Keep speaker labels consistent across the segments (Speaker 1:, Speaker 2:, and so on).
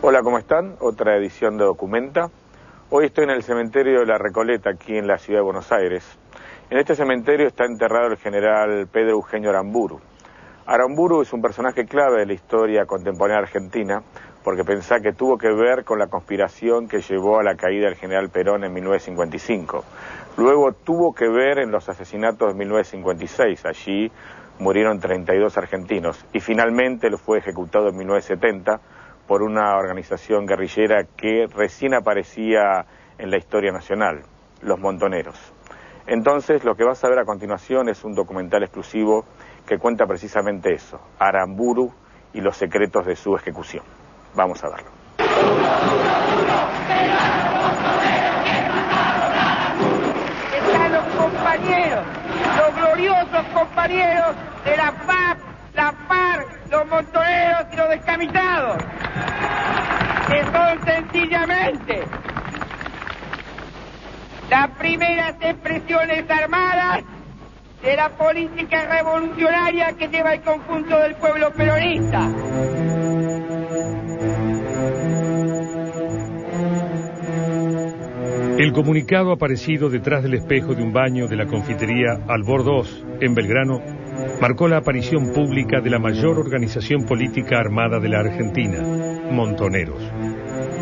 Speaker 1: Hola, ¿cómo están? Otra edición de Documenta. Hoy estoy en el cementerio de La Recoleta, aquí en la ciudad de Buenos Aires. En este cementerio está enterrado el general Pedro Eugenio Aramburu. Aramburu es un personaje clave de la historia contemporánea argentina, porque pensá que tuvo que ver con la conspiración que llevó a la caída del general Perón en 1955. Luego tuvo que ver en los asesinatos de 1956, allí murieron 32 argentinos, y finalmente lo fue ejecutado en 1970 por una organización guerrillera que recién aparecía en la historia nacional, los Montoneros. Entonces, lo que vas a ver a continuación es un documental exclusivo que cuenta precisamente eso, Aramburu y los secretos de su ejecución. Vamos a verlo.
Speaker 2: Están los compañeros, los gloriosos compañeros de la FAP, la FARC, los montoneros y los descamisados, que son sencillamente las primeras expresiones armadas de la política revolucionaria que lleva el conjunto del pueblo peronista.
Speaker 3: El comunicado aparecido detrás del espejo de un baño de la confitería Albor II, en Belgrano, marcó la aparición pública de la mayor organización política armada de la Argentina, Montoneros,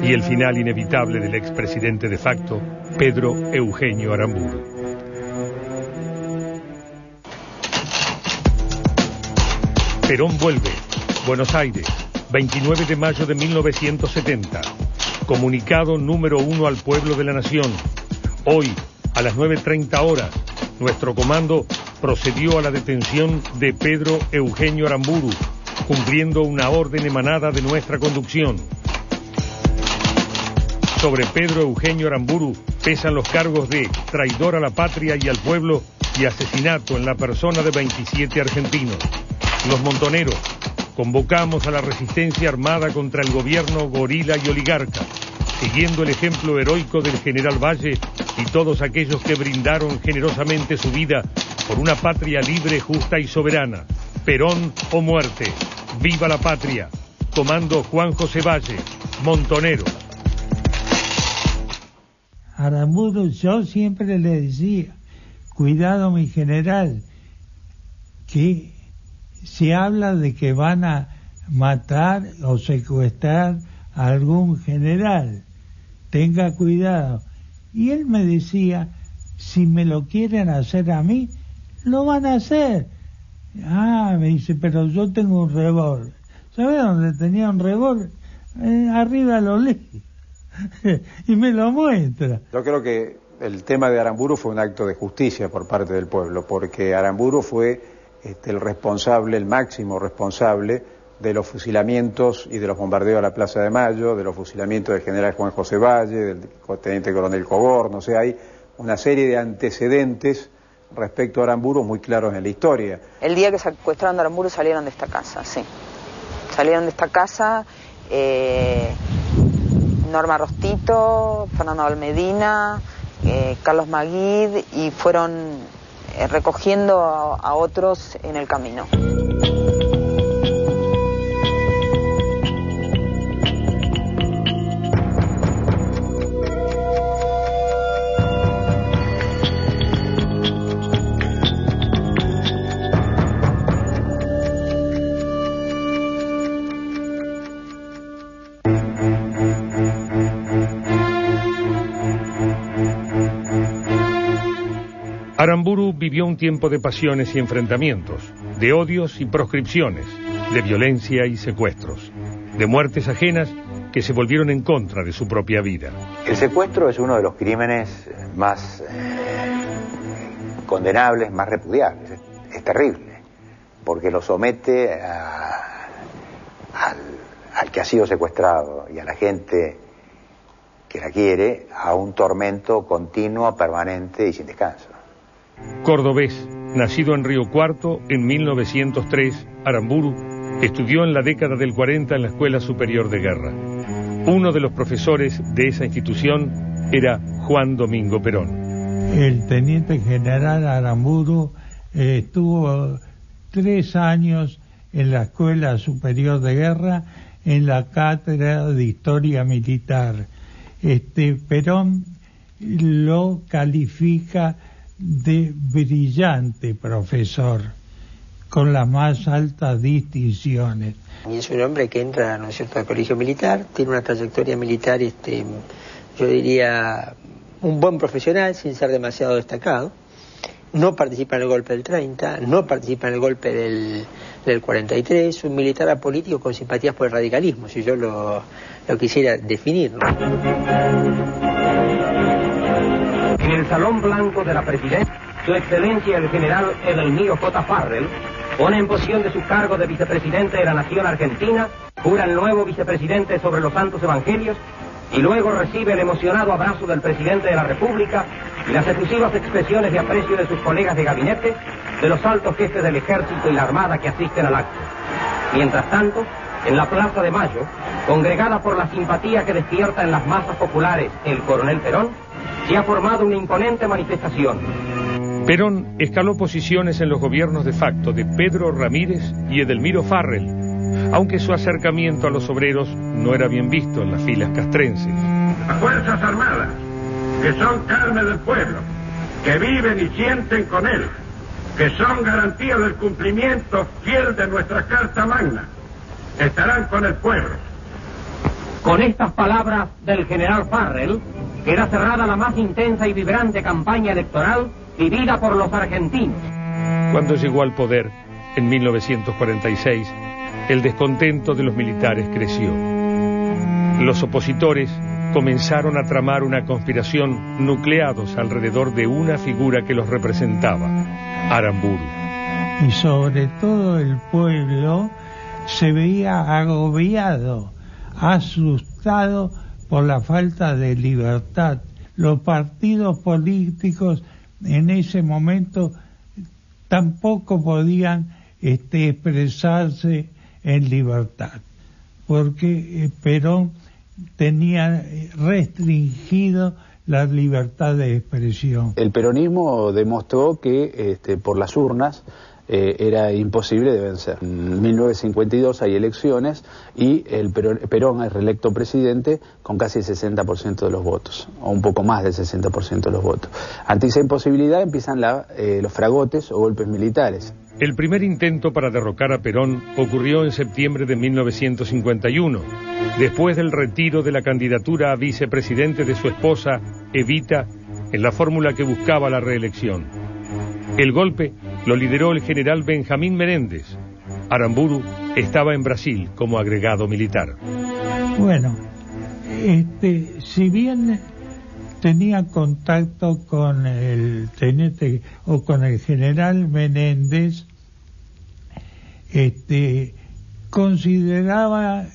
Speaker 3: y el final inevitable del expresidente de facto, Pedro Eugenio Aramburu. Perón vuelve, Buenos Aires, 29 de mayo de 1970. Comunicado número 1 al pueblo de la nación. Hoy, a las 9:30 horas, nuestro comando procedió a la detención de Pedro Eugenio Aramburu, cumpliendo una orden emanada de nuestra conducción. Sobre Pedro Eugenio Aramburu pesan los cargos de traidor a la patria y al pueblo y asesinato en la persona de 27 argentinos. Los Montoneros convocamos a la resistencia armada contra el gobierno gorila y oligarca, siguiendo el ejemplo heroico del general Valle y todos aquellos que brindaron generosamente su vida por una patria libre, justa y soberana. Perón o muerte. ¡Viva la patria! Comando Juan José Valle, Montonero.
Speaker 4: Aramburu, yo siempre le decía, cuidado mi general, que se habla de que van a matar o secuestrar a algún general, tenga cuidado. Y él me decía, si me lo quieren hacer a mí, lo van a hacer. Ah, me dice, pero yo tengo un revólver. ¿Sabes dónde tenía un revólver? Arriba lo leí. Y me lo muestra.
Speaker 5: Yo creo que el tema de Aramburu fue un acto de justicia por parte del pueblo, porque Aramburu fue el responsable, el máximo responsable de los fusilamientos y de los bombardeos a la Plaza de Mayo, de los fusilamientos del general Juan José Valle, del teniente coronel Coborno. O sea, hay una serie de antecedentes respecto a Aramburu muy claros en la historia.
Speaker 6: El día que secuestraron a Aramburu salieron de esta casa, sí. Salieron de esta casa Norma Rostito, Fernando Almedina, Carlos Maguid, y fueron recogiendo a otros en el camino.
Speaker 3: Aramburu vivió un tiempo de pasiones y enfrentamientos, de odios y proscripciones, de violencia y secuestros, de muertes ajenas que se volvieron en contra de su propia vida.
Speaker 7: El secuestro es uno de los crímenes más condenables, más repudiables. Es terrible, porque lo somete al que ha sido secuestrado y a la gente que la quiere a un tormento continuo, permanente y sin descanso.
Speaker 3: Cordobés, nacido en Río Cuarto en 1903, Aramburu estudió en la década del 40 en la Escuela Superior de Guerra. Uno de los profesores de esa institución era Juan Domingo Perón.
Speaker 4: El teniente general Aramburu estuvo 3 años en la Escuela Superior de Guerra en la cátedra de Historia Militar. Perón lo califica de brillante profesor, con las más altas distinciones.
Speaker 8: Y es un hombre que entra, ¿no es cierto?, al colegio militar, tiene una trayectoria militar, yo diría, un buen profesional, sin ser demasiado destacado. No participa en el golpe del 30, no participa en el golpe del 43, un militar apolítico con simpatías por el radicalismo, si yo lo quisiera definir, ¿no?
Speaker 9: En el Salón Blanco de la Presidencia, Su Excelencia el General Edelmiro J. Farrell pone en posición de su cargo de vicepresidente de la Nación Argentina, jura el nuevo vicepresidente sobre los Santos Evangelios y luego recibe el emocionado abrazo del presidente de la República y las efusivas expresiones de aprecio de sus colegas de gabinete, de los altos jefes del Ejército y la Armada que asisten al acto. Mientras tanto, en la Plaza de Mayo, congregada por la simpatía que despierta en las masas populares el coronel Perón, se ha formado una imponente manifestación.
Speaker 3: Perón escaló posiciones en los gobiernos de facto de Pedro Ramírez y Edelmiro Farrell, aunque su acercamiento a los obreros no era bien visto en las filas castrenses.
Speaker 10: Las Fuerzas Armadas, que son carne del pueblo, que viven y sienten con él, que son garantía del cumplimiento fiel de nuestra Carta Magna, estarán con el pueblo.
Speaker 9: Con estas palabras del general Farrell, queda cerrada la más intensa y vibrante campaña electoral vivida por los argentinos.
Speaker 3: Cuando llegó al poder, en 1946, el descontento de los militares creció. Los opositores comenzaron a tramar una conspiración nucleados alrededor de una figura que los representaba, Aramburu.
Speaker 4: Y sobre todo el pueblo se veía agobiado, asustado por la falta de libertad. Los partidos políticos en ese momento tampoco podían expresarse en libertad, porque Perón tenía restringido la libertad de expresión.
Speaker 5: El peronismo demostró que por las urnas era imposible de vencer. En 1952 hay elecciones y Perón es reelecto presidente con casi el 60% de los votos, o un poco más del 60% de los votos. Ante esa imposibilidad empiezan los fragotes o golpes militares.
Speaker 3: El primer intento para derrocar a Perón ocurrió en septiembre de 1951, después del retiro de la candidatura a vicepresidente de su esposa, Evita, en la fórmula que buscaba la reelección. El golpe lo lideró el general Benjamín Menéndez. Aramburu estaba en Brasil como agregado militar.
Speaker 4: Bueno, si bien tenía contacto con el teniente o con el general Menéndez, consideraba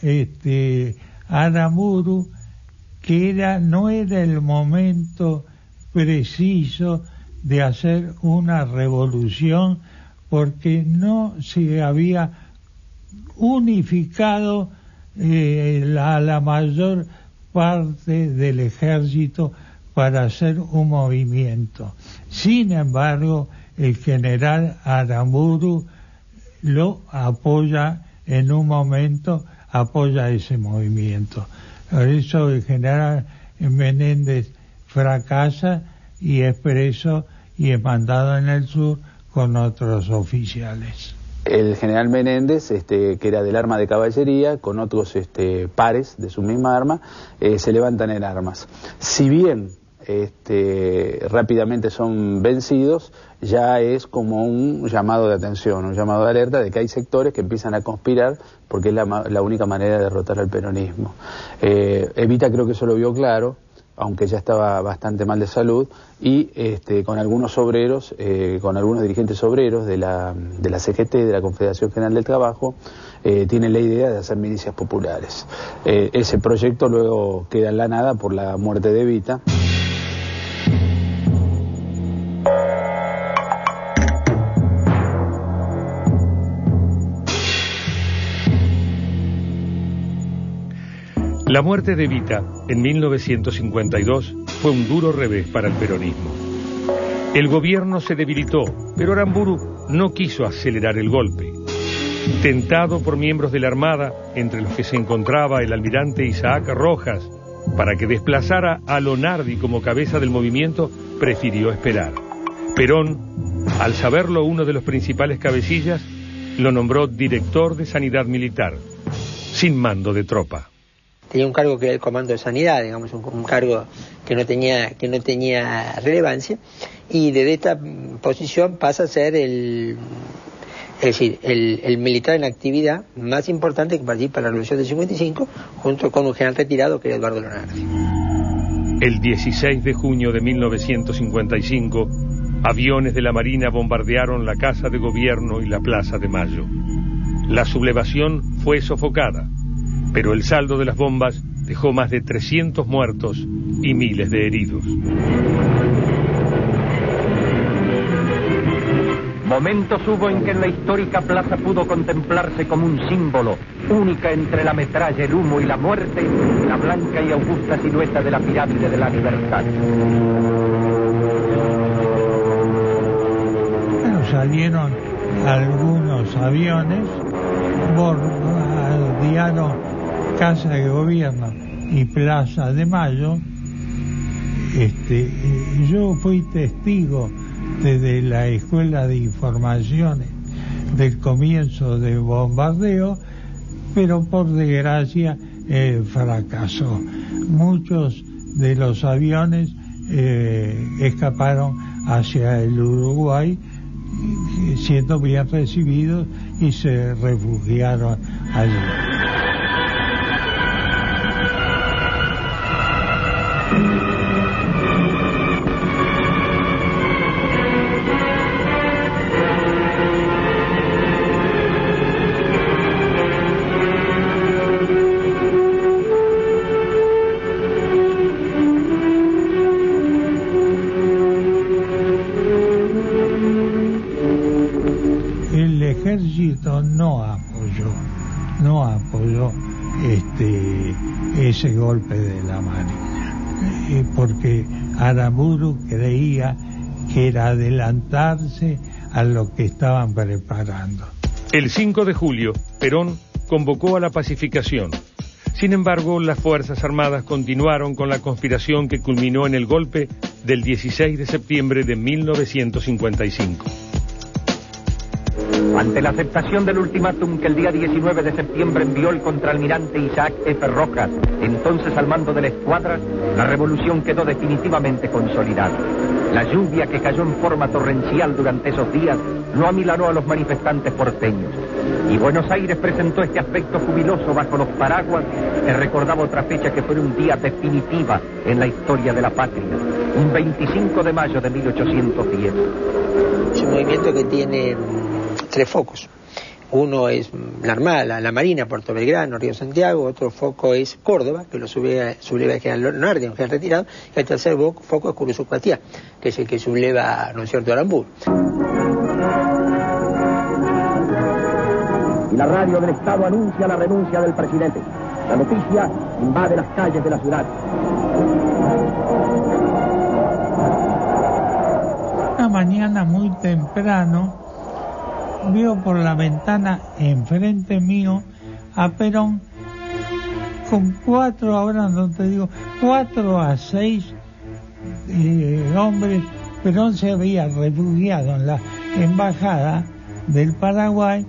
Speaker 4: Aramburu que no era el momento preciso de hacer una revolución, porque no se había unificado la mayor parte del ejército para hacer un movimiento. Sin embargo, el general Aramburu lo apoya en un momento, apoya ese movimiento. Por eso el general Menéndez fracasa y es preso y es mandado en el sur con otros oficiales.
Speaker 5: El general Menéndez, que era del arma de caballería, con otros pares de su misma arma, se levantan en armas. Si bien rápidamente son vencidos, ya es como un llamado de atención, un llamado de alerta de que hay sectores que empiezan a conspirar porque es la única manera de derrotar al peronismo. Evita creo que eso lo vio claro, aunque ya estaba bastante mal de salud, y con algunos obreros, con algunos dirigentes obreros de la CGT, de la Confederación General del Trabajo, tienen la idea de hacer milicias populares. Ese proyecto luego queda en la nada por la muerte de Evita.
Speaker 3: La muerte de Evita en 1952 fue un duro revés para el peronismo. El gobierno se debilitó, pero Aramburu no quiso acelerar el golpe. Tentado por miembros de la Armada, entre los que se encontraba el almirante Isaac Rojas, para que desplazara a Lonardi como cabeza del movimiento, prefirió esperar. Perón, al saberlo uno de los principales cabecillas, lo nombró director de Sanidad Militar, sin mando de tropa.
Speaker 8: Tenía un cargo que era el comando de sanidad, digamos, un cargo que no tenía relevancia, y desde esta posición pasa a ser el militar en actividad más importante que participa en la Revolución del 55, junto con un general retirado que era Eduardo Lonardi.
Speaker 3: El 16 de junio de 1955, aviones de la Marina bombardearon la Casa de Gobierno y la Plaza de Mayo. La sublevación fue sofocada, pero el saldo de las bombas dejó más de 300 muertos y miles de heridos.
Speaker 9: Momentos hubo en que en la histórica plaza pudo contemplarse como un símbolo, única entre la metralla, el humo y la muerte, la blanca y augusta silueta de la pirámide de la Libertad.
Speaker 4: Bueno, salieron algunos aviones, bombardearon Casa de Gobierno y Plaza de Mayo. Yo fui testigo desde la Escuela de Informaciones del comienzo del bombardeo, pero por desgracia fracasó. Muchos de los aviones escaparon hacia el Uruguay, siendo bien recibidos, y se refugiaron allí. El ejército no apoyó ese golpe de la Marina, porque Aramburu creía que era adelantarse a lo que estaban preparando.
Speaker 3: El 5 de julio, Perón convocó a la pacificación. Sin embargo, las Fuerzas Armadas continuaron con la conspiración que culminó en el golpe del 16 de septiembre de 1955.
Speaker 9: Ante la aceptación del ultimátum que el día 19 de septiembre envió el contraalmirante Isaac F. Rojas, entonces al mando de la escuadra, la revolución quedó definitivamente consolidada. La lluvia que cayó en forma torrencial durante esos días no amilanó a los manifestantes porteños. Y Buenos Aires presentó este aspecto jubiloso bajo los paraguas que recordaba otra fecha que fue un día definitiva en la historia de la patria, un 25 de mayo de 1810.
Speaker 8: Es un movimiento que tiene tres focos. Uno es la Armada, la Marina, Puerto Belgrano, Río Santiago. Otro foco es Córdoba, que lo subleva el general Lonardi, un general retirado. Y el tercer foco es Curuzucuatiá, que es el que subleva, ¿no es cierto?, Aramburu.
Speaker 9: Y la radio del Estado anuncia la renuncia del presidente. La noticia invade las calles de la ciudad.
Speaker 4: Una mañana muy temprano, veo por la ventana enfrente mío a Perón con 4 a 6 hombres. Perón se había refugiado en la embajada del Paraguay,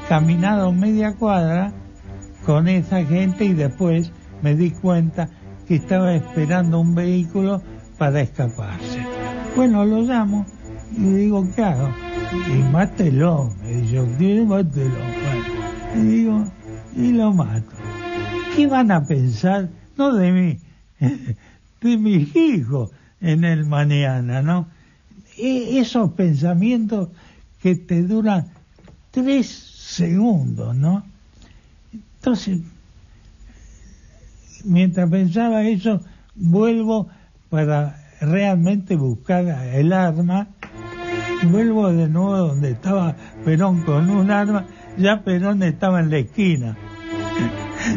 Speaker 4: caminado media cuadra con esa gente, y después me di cuenta que estaba esperando un vehículo para escaparse. Bueno, lo llamo y le digo, ¿qué hago? Y mátelo, me dice, mátelo. Bueno, y digo, y lo mato. ¿Qué van a pensar? No de mí, de mis hijos en el mañana, ¿no? Esos pensamientos que te duran 3 segundos, ¿no? Entonces, mientras pensaba eso, vuelvo para realmente buscar el arma. Vuelvo de nuevo donde estaba Perón con un arma. Ya Perón estaba en la esquina.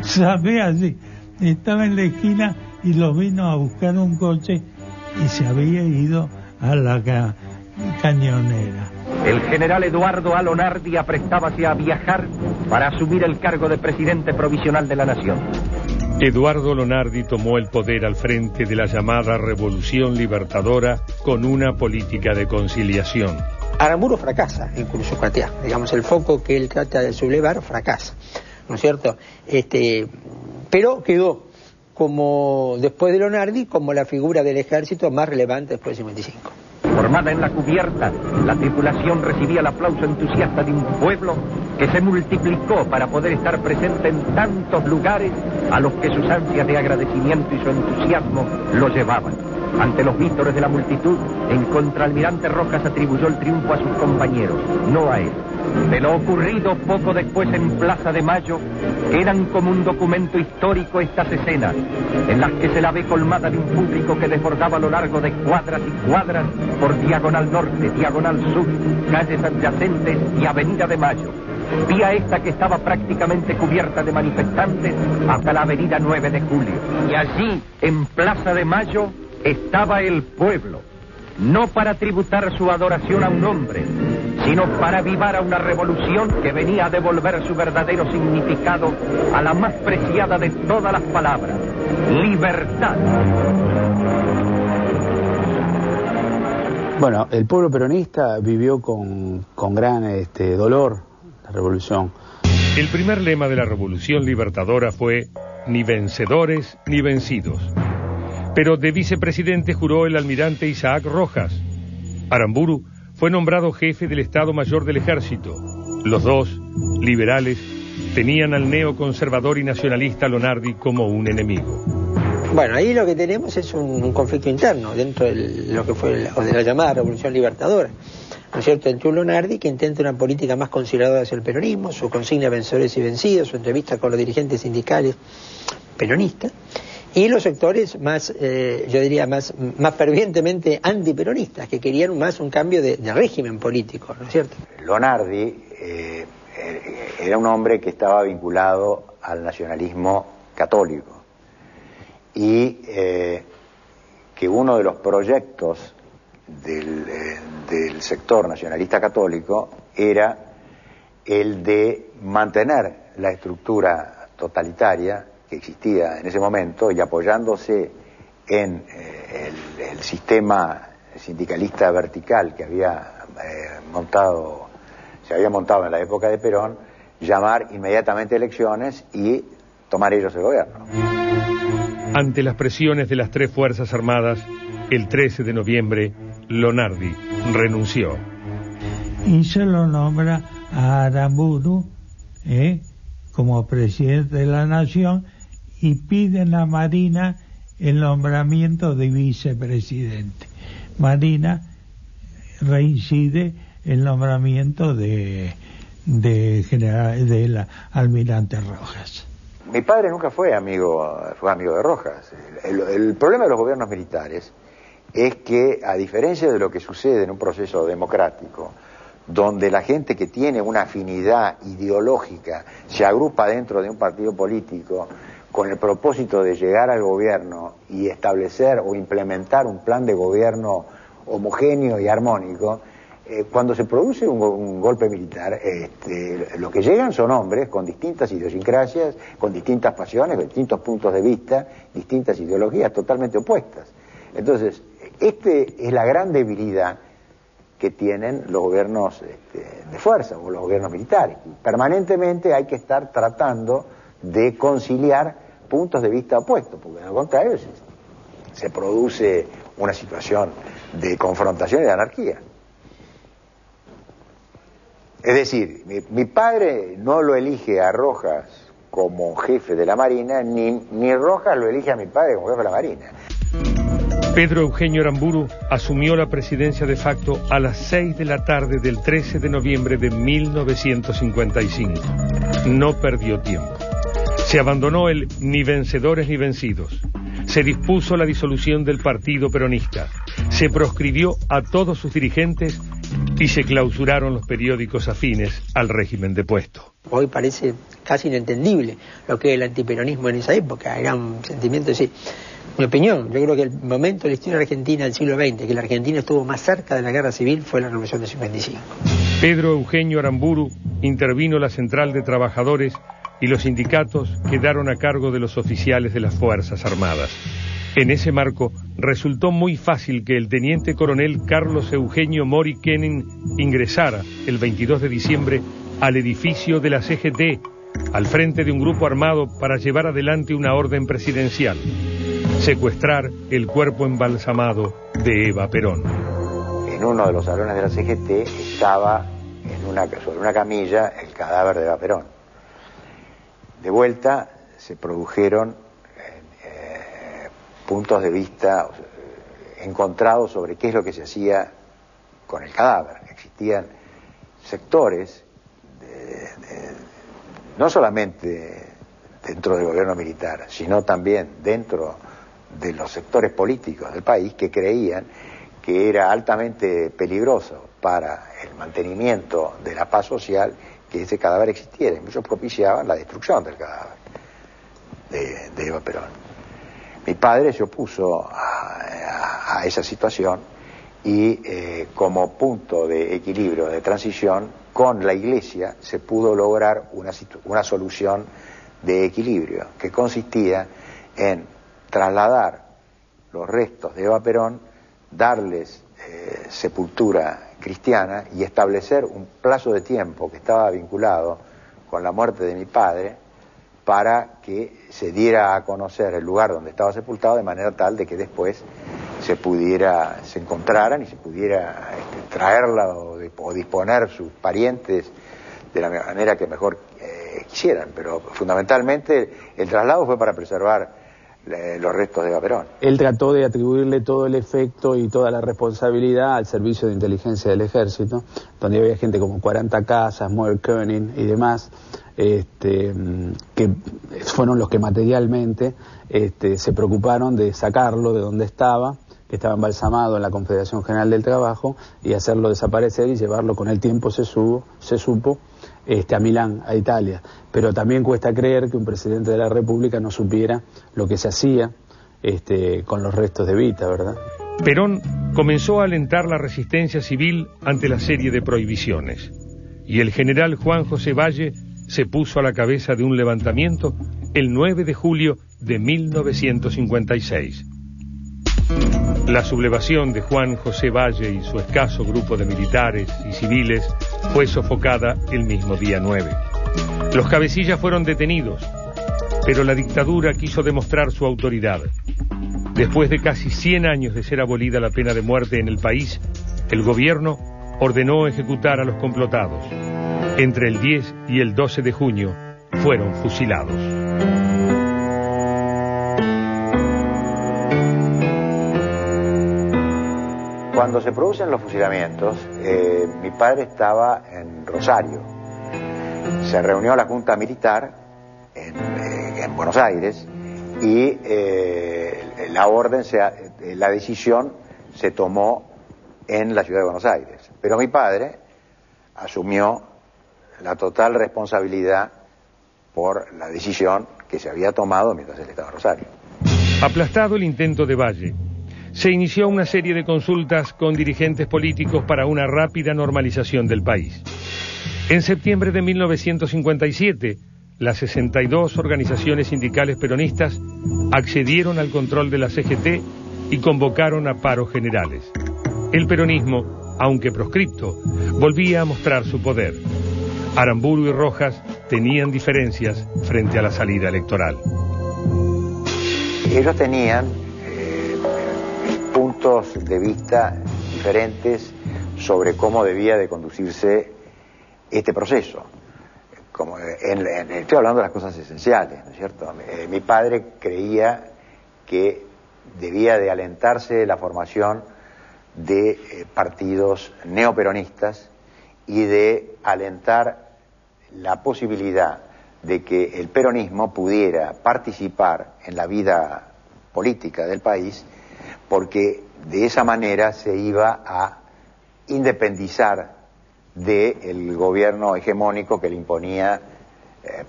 Speaker 4: Sabía así. Estaba en la esquina y lo vino a buscar un coche y se había ido a la cañonera.
Speaker 9: el general Eduardo A. Lonardi aprestábase a viajar para asumir el cargo de presidente provisional de la nación.
Speaker 3: Eduardo Lonardi tomó el poder al frente de la llamada Revolución Libertadora con una política de conciliación.
Speaker 8: Aramburu fracasa en Curuzúcatea, digamos, el foco que él trata de sublevar fracasa, ¿no es cierto? Pero quedó como, después de Lonardi, como la figura del ejército más relevante después del 55.
Speaker 9: Formada en la cubierta, la tripulación recibía el aplauso entusiasta de un pueblo que se multiplicó para poder estar presente en tantos lugares a los que sus ansias de agradecimiento y su entusiasmo lo llevaban. Ante los vítores de la multitud, el contraalmirante Rojas atribuyó el triunfo a sus compañeros, no a él. De lo ocurrido poco después en Plaza de Mayo, quedan como un documento histórico estas escenas, en las que se la ve colmada de un público que desbordaba a lo largo de cuadras y cuadras por Diagonal Norte, Diagonal Sur, calles adyacentes y Avenida de Mayo. Vía esta que estaba prácticamente cubierta de manifestantes hasta la Avenida 9 de Julio. Y allí, en Plaza de Mayo, estaba el pueblo, no para tributar su adoración a un hombre, sino para avivar a una revolución que venía a devolver su verdadero significado a la más preciada de todas las palabras: libertad.
Speaker 11: Bueno, el pueblo peronista vivió con gran dolor la revolución.
Speaker 3: El primer lema de la Revolución Libertadora fue ni vencedores ni vencidos. Pero de vicepresidente juró el almirante Isaac Rojas. Aramburu fue nombrado jefe del Estado Mayor del Ejército. Los dos, liberales, tenían al neoconservador y nacionalista Lonardi como un enemigo.
Speaker 8: Bueno, ahí lo que tenemos es un conflicto interno dentro de lo que fue de la llamada Revolución Libertadora, ¿no es cierto?, entre un Lonardi que intenta una política más conciliadora hacia el peronismo, su consigna vencedores y vencidos, su entrevista con los dirigentes sindicales peronistas, y los sectores más, yo diría, más fervientemente antiperonistas, que querían más un cambio de régimen político, ¿no es cierto?
Speaker 7: Lonardi era un hombre que estaba vinculado al nacionalismo católico y que uno de los proyectos del sector nacionalista católico era el de mantener la estructura totalitaria que existía en ese momento y apoyándose en el sistema sindicalista vertical que se había montado en la época de Perón, llamar inmediatamente elecciones y tomar ellos el gobierno.
Speaker 3: Ante las presiones de las tres Fuerzas Armadas, el 13 de noviembre, Lonardi renunció.
Speaker 4: Y se lo nombra a Aramburu como presidente de la nación y piden a Marina el nombramiento de vicepresidente. Marina reincide el nombramiento del almirante Rojas.
Speaker 7: Mi padre nunca fue amigo de Rojas. El problema de los gobiernos militares es que, a diferencia de lo que sucede en un proceso democrático, donde la gente que tiene una afinidad ideológica se agrupa dentro de un partido político con el propósito de llegar al gobierno y establecer o implementar un plan de gobierno homogéneo y armónico, cuando se produce un golpe militar, lo que llegan son hombres con distintas idiosincrasias, con distintas pasiones, distintos puntos de vista, distintas ideologías totalmente opuestas. Entonces, es la gran debilidad que tienen los gobiernos de fuerza o los gobiernos militares. Permanentemente hay que estar tratando de conciliar puntos de vista opuestos, porque al contrario se produce una situación de confrontación y de anarquía. Es decir, mi padre no lo elige a Rojas como jefe de la Marina, ni Rojas lo elige a mi padre como jefe de la Marina.
Speaker 3: Pedro Eugenio Aramburu asumió la presidencia de facto a las 6 de la tarde del 13 de noviembre de 1955. No perdió tiempo. Se abandonó el ni vencedores ni vencidos. Se dispuso la disolución del partido peronista. Se proscribió a todos sus dirigentes y se clausuraron los periódicos afines al régimen depuesto.
Speaker 8: Hoy parece casi inentendible lo que es el antiperonismo en esa época, era un sentimiento así. Mi opinión, yo creo que el momento de la historia argentina del siglo XX, que la Argentina estuvo más cerca de la guerra civil, fue la Revolución del 55.
Speaker 3: Pedro Eugenio Aramburu intervino la Central de Trabajadores y los sindicatos quedaron a cargo de los oficiales de las Fuerzas Armadas. En ese marco, resultó muy fácil que el teniente coronel Carlos Eugenio Mori Kenin ingresara el 22 de diciembre al edificio de la CGT, al frente de un grupo armado para llevar adelante una orden presidencial: secuestrar el cuerpo embalsamado de Eva Perón.
Speaker 7: En uno de los salones de la CGT estaba sobre una camilla el cadáver de Eva Perón. De vuelta se produjeron puntos de vista encontrados sobre qué es lo que se hacía con el cadáver. Existían sectores, no solamente dentro del gobierno militar, sino también dentro de los sectores políticos del país, que creían que era altamente peligroso para el mantenimiento de la paz social que ese cadáver existiera, y muchos propiciaban la destrucción del cadáver de Eva Perón. Mi padre se opuso a esa situación y como punto de equilibrio, de transición, con la Iglesia se pudo lograr una solución de equilibrio que consistía en trasladar los restos de Eva Perón, darles sepultura cristiana y establecer un plazo de tiempo que estaba vinculado con la muerte de mi padre, para que se diera a conocer el lugar donde estaba sepultado, de manera tal de que después se encontraran y se pudiera traerla o disponer sus parientes de la manera que mejor quisieran. Pero fundamentalmente el traslado fue para preservar los restos de Eva Perón.
Speaker 11: Él trató de atribuirle todo el efecto y toda la responsabilidad al servicio de inteligencia del ejército, donde había gente como 40 Casas, Moe Koenig y demás, que fueron los que materialmente se preocuparon de sacarlo de donde estaba, que estaba embalsamado en la Confederación General del Trabajo, y hacerlo desaparecer y llevarlo, con el tiempo se supo, a Milán, a Italia. Pero también cuesta creer que un presidente de la República no supiera lo que se hacía con los restos de Evita, ¿verdad?
Speaker 3: Perón comenzó a alentar la resistencia civil ante la serie de prohibiciones, y el general Juan José Valle se puso a la cabeza de un levantamiento el 9 de julio de 1956. La sublevación de Juan José Valle y su escaso grupo de militares y civiles fue sofocada el mismo día 9. Los cabecillas fueron detenidos, pero la dictadura quiso demostrar su autoridad. Después de casi 100 años de ser abolida la pena de muerte en el país, el gobierno ordenó ejecutar a los complotados. Entre el 10 y el 12 de junio fueron fusilados.
Speaker 7: Cuando se producen los fusilamientos, mi padre estaba en Rosario. Se reunió la Junta Militar en Buenos Aires y la decisión se tomó en la ciudad de Buenos Aires. Pero mi padre asumió la total responsabilidad por la decisión que se había tomado mientras él estaba en Rosario.
Speaker 3: Aplastado el intento de Valle, se inició una serie de consultas con dirigentes políticos para una rápida normalización del país. En septiembre de 1957, las 62 organizaciones sindicales peronistas accedieron al control de la CGT y convocaron a paros generales. El peronismo, aunque proscripto, volvía a mostrar su poder. Aramburu y Rojas tenían diferencias frente a la salida electoral.
Speaker 7: Ellos tenían puntos de vista diferentes sobre cómo debía de conducirse este proceso. Estoy hablando de las cosas esenciales, ¿no es cierto? Mi padre creía que debía de alentarse la formación de partidos neoperonistas y de alentar la posibilidad de que el peronismo pudiera participar en la vida política del país, porque de esa manera se iba a independizar del gobierno hegemónico que le imponía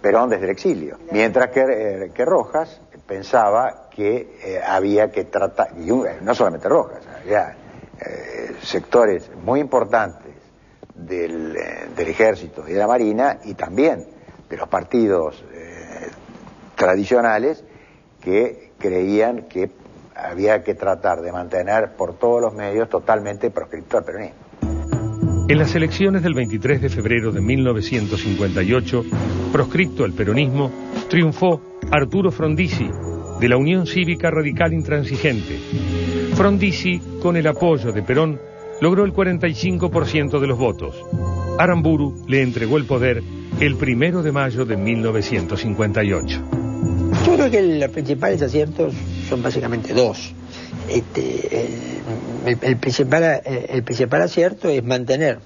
Speaker 7: Perón desde el exilio. Mientras que Rojas pensaba que había que tratar, y no solamente Rojas, había sectores muy importantes del ejército y de la marina y también de los partidos tradicionales que creían que había que tratar de mantener por todos los medios totalmente proscripto al peronismo.
Speaker 3: En las elecciones del 23 de febrero de 1958, proscripto al peronismo, triunfó Arturo Frondizi, de la Unión Cívica Radical Intransigente. Frondizi, con el apoyo de Perón, logró el 45% de los votos. Aramburu le entregó el poder el 1 de mayo de 1958.
Speaker 8: Yo creo que los principales aciertos son básicamente dos. El principal acierto es mantener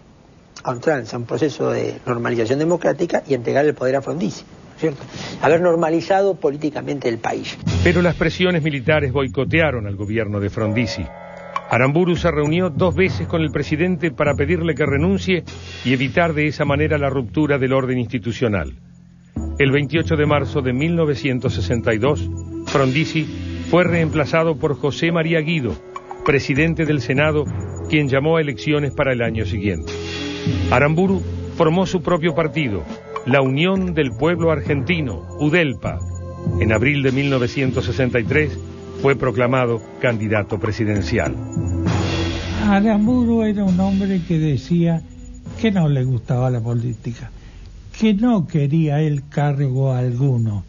Speaker 8: a ultranza un proceso de normalización democrática y entregar el poder a Frondizi, ¿cierto? Haber normalizado políticamente el país.
Speaker 3: Pero las presiones militares boicotearon al gobierno de Frondizi. Aramburu se reunió 2 veces con el presidente para pedirle que renuncie y evitar de esa manera la ruptura del orden institucional. El 28 de marzo de 1962, Frondizi fue reemplazado por José María Guido, presidente del Senado, quien llamó a elecciones para el año siguiente. Aramburu formó su propio partido, la Unión del Pueblo Argentino, UDELPA. En abril de 1963 fue proclamado candidato presidencial.
Speaker 4: Aramburu era un hombre que decía que no le gustaba la política, que no quería el cargo alguno,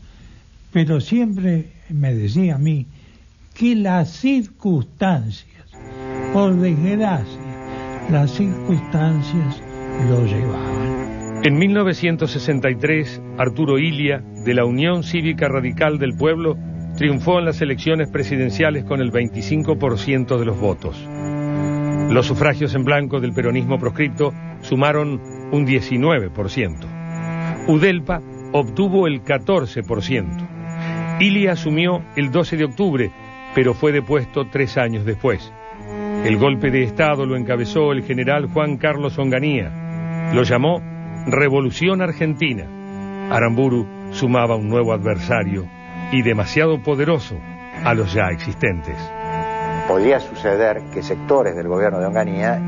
Speaker 4: pero siempre me decía a mí que las circunstancias, por desgracia, las circunstancias lo llevaban.
Speaker 3: En 1963, Arturo Illia, de la Unión Cívica Radical del Pueblo, triunfó en las elecciones presidenciales con el 25% de los votos. Los sufragios en blanco del peronismo proscripto sumaron un 19%. UDELPA obtuvo el 14%. Illia asumió el 12 de octubre, pero fue depuesto 3 años después. El golpe de Estado lo encabezó el general Juan Carlos Onganía. Lo llamó Revolución Argentina. Aramburu sumaba un nuevo adversario y demasiado poderoso a los ya existentes.
Speaker 7: Podría suceder que sectores del gobierno de Onganía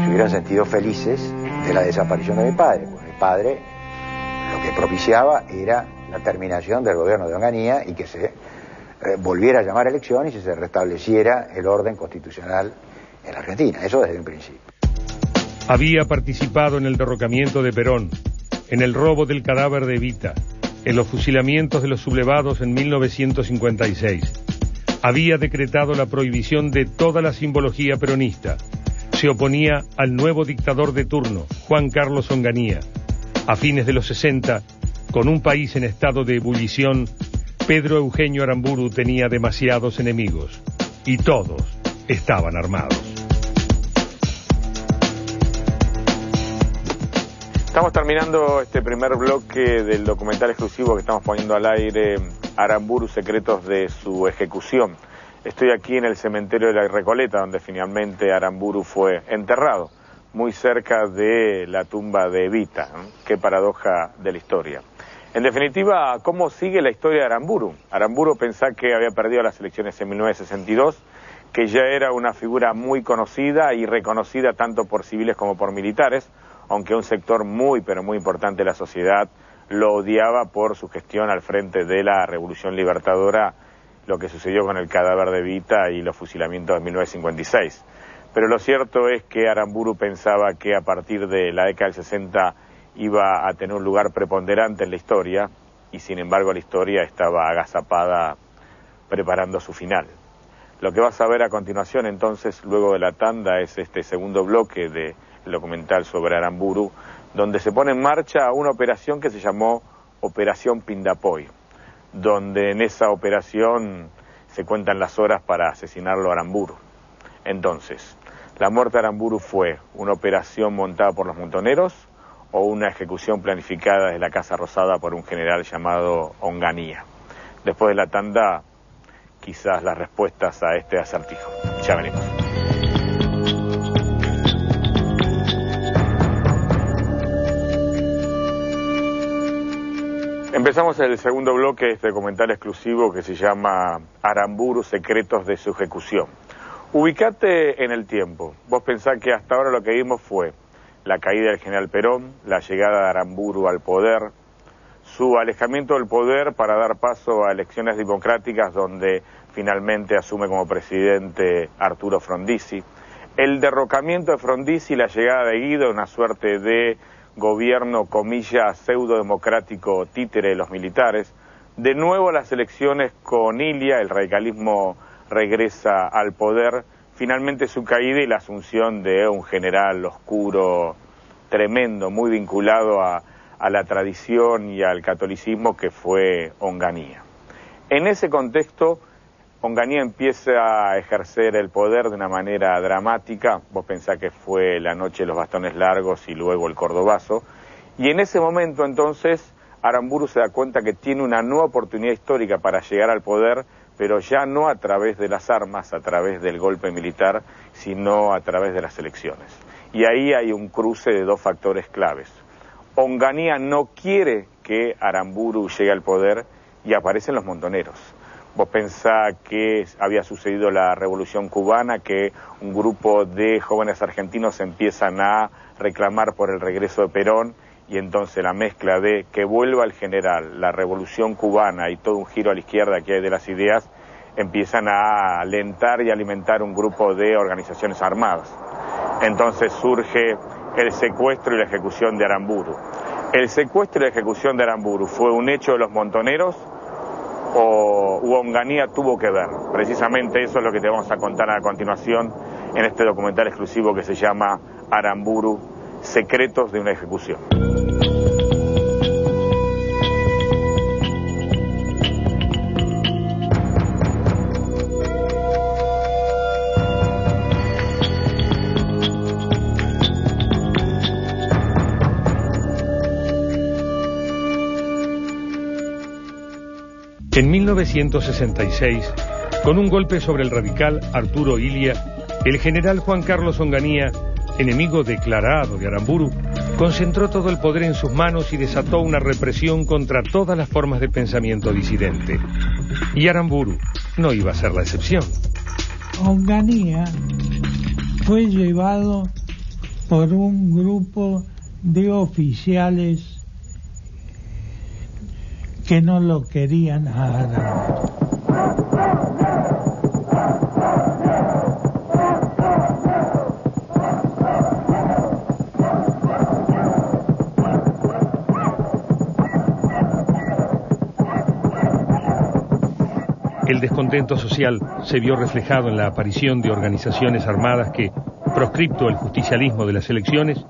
Speaker 7: se hubieran sentido felices de la desaparición de mi padre, porque mi padre lo que propiciaba era la terminación del gobierno de Onganía y que se volviera a llamar a elecciones y se restableciera el orden constitucional en la Argentina. Eso desde un principio.
Speaker 3: Había participado en el derrocamiento de Perón, en el robo del cadáver de Evita, en los fusilamientos de los sublevados en 1956. Había decretado la prohibición de toda la simbología peronista. Se oponía al nuevo dictador de turno, Juan Carlos Onganía. A fines de los 60, con un país en estado de ebullición, Pedro Eugenio Aramburu tenía demasiados enemigos y todos estaban armados.
Speaker 1: Estamos terminando este primer bloque del documental exclusivo que estamos poniendo al aire, Aramburu, secretos de su ejecución. Estoy aquí en el cementerio de la Recoleta, donde finalmente Aramburu fue enterrado, muy cerca de la tumba de Evita. Qué paradoja de la historia. En definitiva, ¿cómo sigue la historia de Aramburu? Aramburu pensaba que había perdido las elecciones en 1962, que ya era una figura muy conocida y reconocida tanto por civiles como por militares, aunque un sector muy, pero muy importante de la sociedad lo odiaba por su gestión al frente de la Revolución Libertadora, lo que sucedió con el cadáver de Evita y los fusilamientos de 1956. Pero lo cierto es que Aramburu pensaba que a partir de la década del 60 iba a tener un lugar preponderante en la historia, y sin embargo la historia estaba agazapada preparando su final. Lo que vas a ver a continuación entonces, luego de la tanda, es este segundo bloque del documental sobre Aramburu, donde se pone en marcha una operación que se llamó Operación Pindapoy, donde en esa operación se cuentan las horas para asesinarlo a Aramburu. Entonces, ¿la muerte de Aramburu fue una operación montada por los montoneros o una ejecución planificada desde la Casa Rosada por un general llamado Onganía? Después de la tanda, quizás las respuestas a este acertijo. Ya venimos. Empezamos el segundo bloque de este documental exclusivo que se llama Aramburu, secretos de su ejecución. Ubicate en el tiempo. Vos pensás que hasta ahora lo que vimos fue la caída del general Perón, la llegada de Aramburu al poder, su alejamiento del poder para dar paso a elecciones democráticas donde finalmente asume como presidente Arturo Frondizi, el derrocamiento de Frondizi y la llegada de Guido, una suerte de gobierno, comillas, pseudo-democrático títere de los militares, de nuevo las elecciones con Ilia, el radicalismo regresa al poder, finalmente su caída y la asunción de un general oscuro, tremendo, muy vinculado a la tradición y al catolicismo que fue Onganía. En ese contexto, Onganía empieza a ejercer el poder de una manera dramática. Vos pensás que fue la noche de los bastones largos y luego el cordobazo. Y en ese momento entonces Aramburu se da cuenta que tiene una nueva oportunidad histórica para llegar al poder, pero ya no a través de las armas, a través del golpe militar, sino a través de las elecciones. Y ahí hay un cruce de dos factores claves. Onganía no quiere que Aramburu llegue al poder y aparecen los montoneros. Vos pensás que había sucedido la Revolución Cubana, que un grupo de jóvenes argentinos empiezan a reclamar por el regreso de Perón, y entonces la mezcla de que vuelva el general, la Revolución Cubana y todo un giro a la izquierda que hay de las ideas, empiezan a alentar y alimentar un grupo de organizaciones armadas. Entonces surge el secuestro y la ejecución de Aramburu. ¿El secuestro y la ejecución de Aramburu fue un hecho de los montoneros o Onganía tuvo que ver? Precisamente eso es lo que te vamos a contar a continuación en este documental exclusivo que se llama Aramburu, secretos de una ejecución.
Speaker 3: En 1966, con un golpe sobre el radical Arturo Ilia, el general Juan Carlos Onganía, enemigo declarado de Aramburu, concentró todo el poder en sus manos y desató una represión contra todas las formas de pensamiento disidente. Y Aramburu no iba a ser la excepción.
Speaker 4: Onganía fue llevado por un grupo de oficiales que no lo querían a Aramburu.
Speaker 3: El descontento social se vio reflejado en la aparición de organizaciones armadas que, proscripto el justicialismo de las elecciones,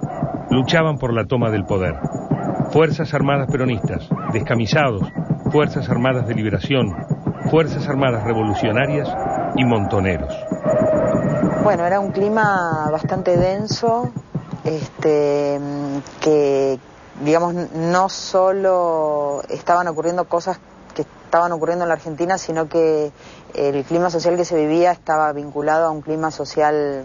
Speaker 3: luchaban por la toma del poder. Fuerzas Armadas Peronistas, descamisados, Fuerzas Armadas de Liberación, Fuerzas Armadas Revolucionarias y montoneros.
Speaker 6: Bueno, era un clima bastante denso, que, digamos, no solo estaban ocurriendo cosas que estaban ocurriendo en la Argentina, sino que el clima social que se vivía estaba vinculado a un clima social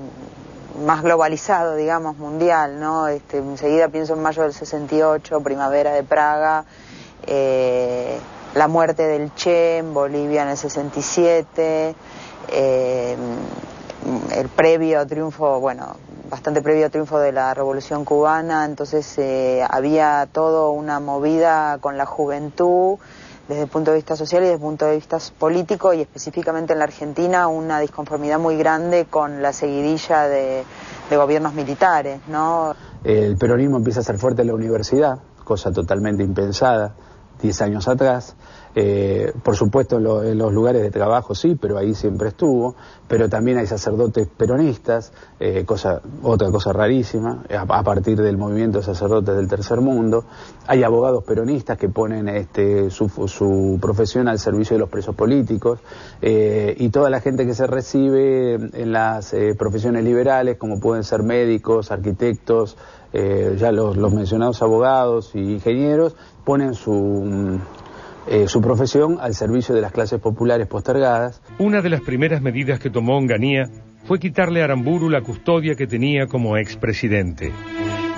Speaker 6: más globalizado, digamos, mundial, ¿no? Enseguida pienso en mayo del 68, primavera de Praga, la muerte del Che en Bolivia en el 67, el previo triunfo, bueno, bastante previo triunfo de la Revolución Cubana. Entonces había toda una movida con la juventud desde el punto de vista social y desde el punto de vista político, y específicamente en la Argentina una disconformidad muy grande con la seguidilla de gobiernos militares, ¿no?
Speaker 11: El peronismo empieza a ser fuerte en la universidad, cosa totalmente impensada 10 años atrás. Por supuesto en los lugares de trabajo sí, pero ahí siempre estuvo, pero también hay sacerdotes peronistas, otra cosa rarísima, a partir del movimiento de sacerdotes del tercer mundo. Hay abogados peronistas que ponen su profesión al servicio de los presos políticos, y toda la gente que se recibe en las profesiones liberales, como pueden ser médicos, arquitectos, ya los mencionados abogados y ingenieros, ponen su profesión al servicio de las clases populares postergadas.
Speaker 3: Una de las primeras medidas que tomó Onganía fue quitarle a Aramburu la custodia que tenía como expresidente.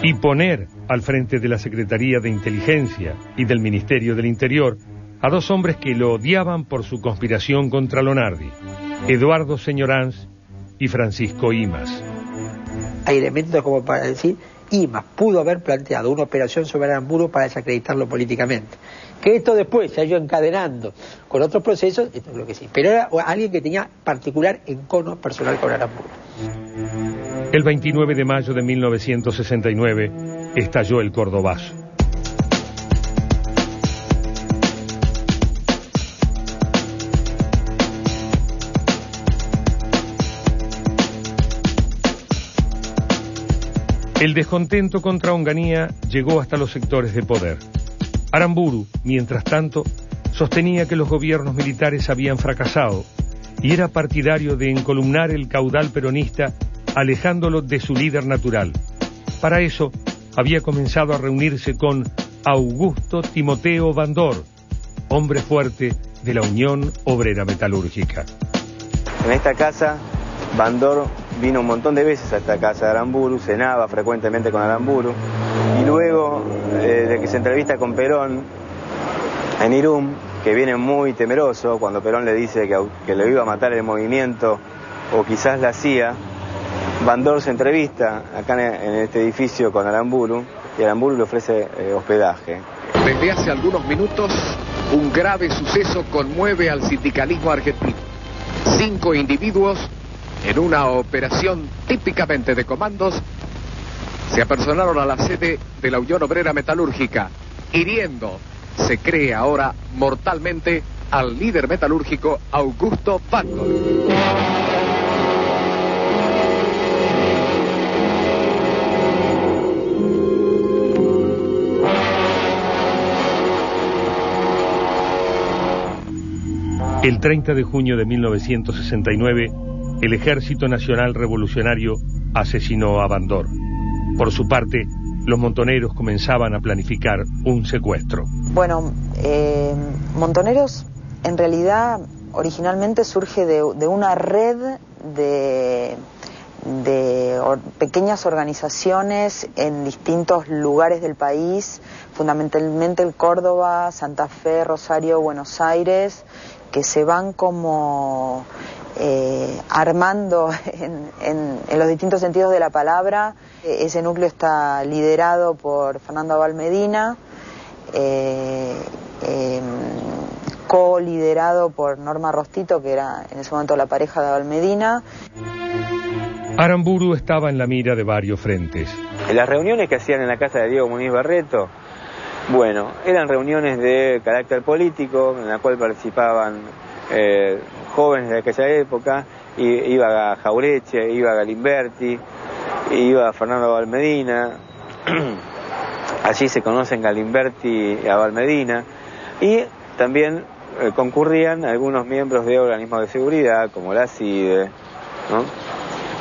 Speaker 3: y poner al frente de la Secretaría de Inteligencia y del Ministerio del Interior a dos hombres que lo odiaban por su conspiración contra Lonardi, Eduardo Señoranz y Francisco Imaz.
Speaker 8: Hay elementos como para decir, Imaz pudo haber planteado una operación sobre Aramburu para desacreditarlo políticamente. Que esto después se ha ido encadenando con otros procesos, esto creo que sí. Pero era alguien que tenía particular encono personal con Aramburu.
Speaker 3: El 29 de mayo de 1969 estalló el Cordobazo. El descontento contra Onganía llegó hasta los sectores de poder. Aramburu, mientras tanto, sostenía que los gobiernos militares habían fracasado y era partidario de encolumnar el caudal peronista alejándolo de su líder natural. Para eso, había comenzado a reunirse con Augusto Timoteo Bandor, hombre fuerte de la Unión Obrera Metalúrgica.
Speaker 12: En esta casa, Bandor vino un montón de veces a esta casa de Aramburu, cenaba frecuentemente con Aramburu, y luego de que se entrevista con Perón en Irún, que viene muy temeroso cuando Perón le dice que lo iba a matar el movimiento o quizás la CIA, Bandor se entrevista acá en este edificio con Aramburu y Aramburu le ofrece hospedaje.
Speaker 13: Desde hace algunos minutos, un grave suceso conmueve al sindicalismo argentino. 5 individuos, en una operación típicamente de comandos, se apersonaron a la sede de la Unión Obrera Metalúrgica, hiriendo, se cree ahora mortalmente, al líder metalúrgico Augusto Bandor.
Speaker 3: El 30 de junio de 1969, el Ejército Nacional Revolucionario asesinó a Bandor. Por su parte, los montoneros comenzaban a planificar un secuestro.
Speaker 6: Bueno, Montoneros en realidad originalmente surge de una red de pequeñas organizaciones en distintos lugares del país, fundamentalmente el Córdoba, Santa Fe, Rosario, Buenos Aires, que se van como armando en los distintos sentidos de la palabra. Ese núcleo está liderado por Fernando Abal Medina, co-liderado por Norma Rostito, que era en ese momento la pareja de Abal Medina.
Speaker 3: Aramburu estaba en la mira de varios frentes.
Speaker 12: Las reuniones que hacían en la casa de Diego Muniz Barreto, bueno, eran reuniones de carácter político, en la cual participaban jóvenes de aquella época, iba Jaureche, iba Galimberti, iba Fernando Abal Medina, allí se conocen Galimberti y Abal Medina, y también concurrían algunos miembros de organismos de seguridad, como la CIDE, ¿no?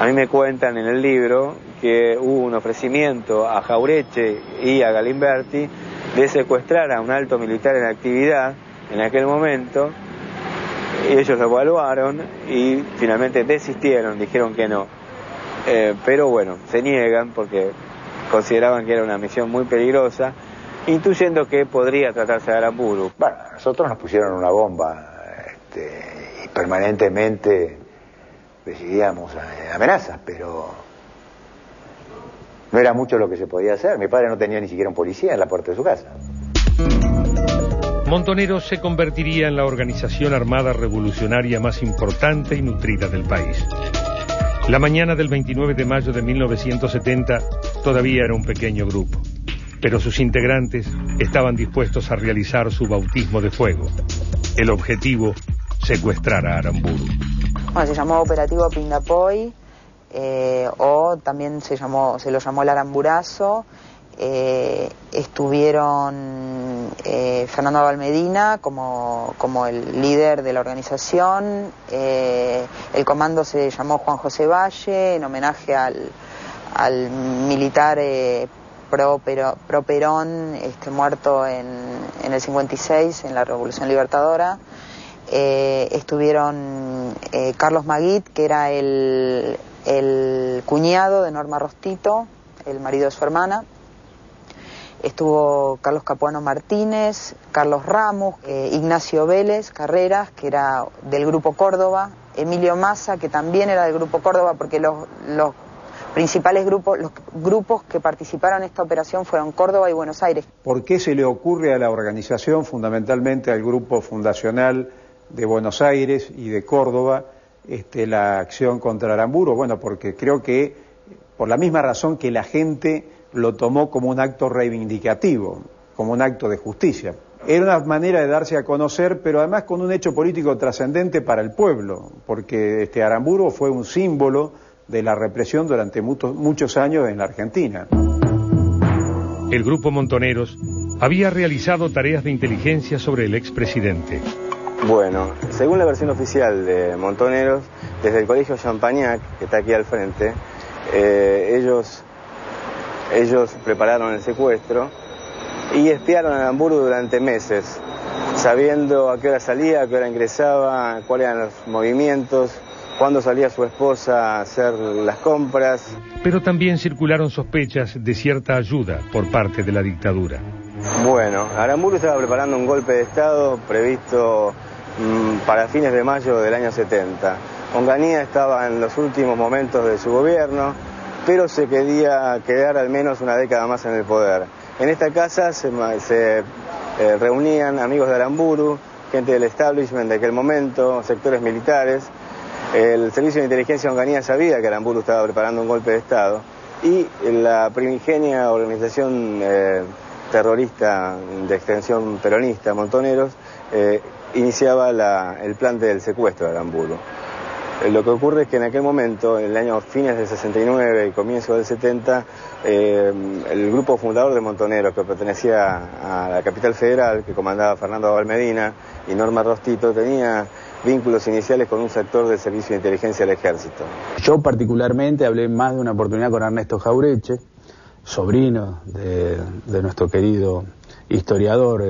Speaker 12: A mí me cuentan en el libro que hubo un ofrecimiento a Jaureche y a Galimberti de secuestrar a un alto militar en actividad en aquel momento, y ellos lo evaluaron y finalmente desistieron, dijeron que no. Pero bueno, se niegan porque consideraban que era una misión muy peligrosa, intuyendo que podría tratarse de Aramburu.
Speaker 7: Bueno, a nosotros nos pusieron una bomba y permanentemente recibíamos amenazas, pero no era mucho lo que se podía hacer. Mi padre no tenía ni siquiera un policía en la puerta de su casa.
Speaker 3: Montoneros se convertiría en la organización armada revolucionaria más importante y nutrida del país. La mañana del 29 de mayo de 1970 todavía era un pequeño grupo, pero sus integrantes estaban dispuestos a realizar su bautismo de fuego. El objetivo, secuestrar a Aramburu.
Speaker 6: Bueno, se llamó Operativo Pindapoy, o también se lo llamó el Aramburazo. Estuvieron Fernando Abal Medina como el líder de la organización. El comando se llamó Juan José Valle, en homenaje al militar pro Perón, muerto en el 56 en la Revolución Libertadora. Estuvieron Carlos Maguit, que era el cuñado de Norma Rostito, el marido de su hermana. estuvo Carlos Capuano Martínez, Carlos Ramos, Ignacio Vélez Carreras, que era del Grupo Córdoba, Emilio Massa, que también era del Grupo Córdoba, porque los principales grupos, los grupos que participaron en esta operación fueron Córdoba y Buenos Aires.
Speaker 5: ¿Por qué se le ocurre a la organización, fundamentalmente al grupo fundacional de Buenos Aires y de Córdoba, la acción contra Aramburu? Bueno, porque creo que por la misma razón que la gente lo tomó como un acto reivindicativo, como un acto de justicia. Era una manera de darse a conocer, pero además con un hecho político trascendente para el pueblo, porque Aramburu fue un símbolo de la represión durante muchos años en la Argentina.
Speaker 3: El grupo Montoneros había realizado tareas de inteligencia sobre el expresidente.
Speaker 12: Bueno, según la versión oficial de Montoneros, desde el colegio Champañac, que está aquí al frente, ellos prepararon el secuestro y espiaron a Aramburu durante meses, sabiendo a qué hora salía, a qué hora ingresaba, cuáles eran los movimientos, cuándo salía su esposa a hacer las compras.
Speaker 3: Pero también circularon sospechas de cierta ayuda por parte de la dictadura.
Speaker 12: Bueno, Aramburu estaba preparando un golpe de Estado previsto para fines de mayo del año 70. Onganía estaba en los últimos momentos de su gobierno, pero se quería quedar al menos una década más en el poder. En esta casa se reunían amigos de Aramburu, gente del establishment de aquel momento, sectores militares. El servicio de inteligencia Onganía sabía que Aramburu estaba preparando un golpe de Estado y la primigenia organización terrorista de extensión peronista, Montoneros, iniciaba el plan del secuestro de Aramburu. Lo que ocurre es que en aquel momento, en el año fines del 69 y comienzo del 70, el grupo fundador de Montoneros, que pertenecía a la capital federal, que comandaba Fernando Abal Medina y Norma Rostito, tenía vínculos iniciales con un sector del servicio de inteligencia del ejército.
Speaker 11: Yo particularmente hablé más de una oportunidad con Ernesto Jaureche, sobrino de nuestro querido historiador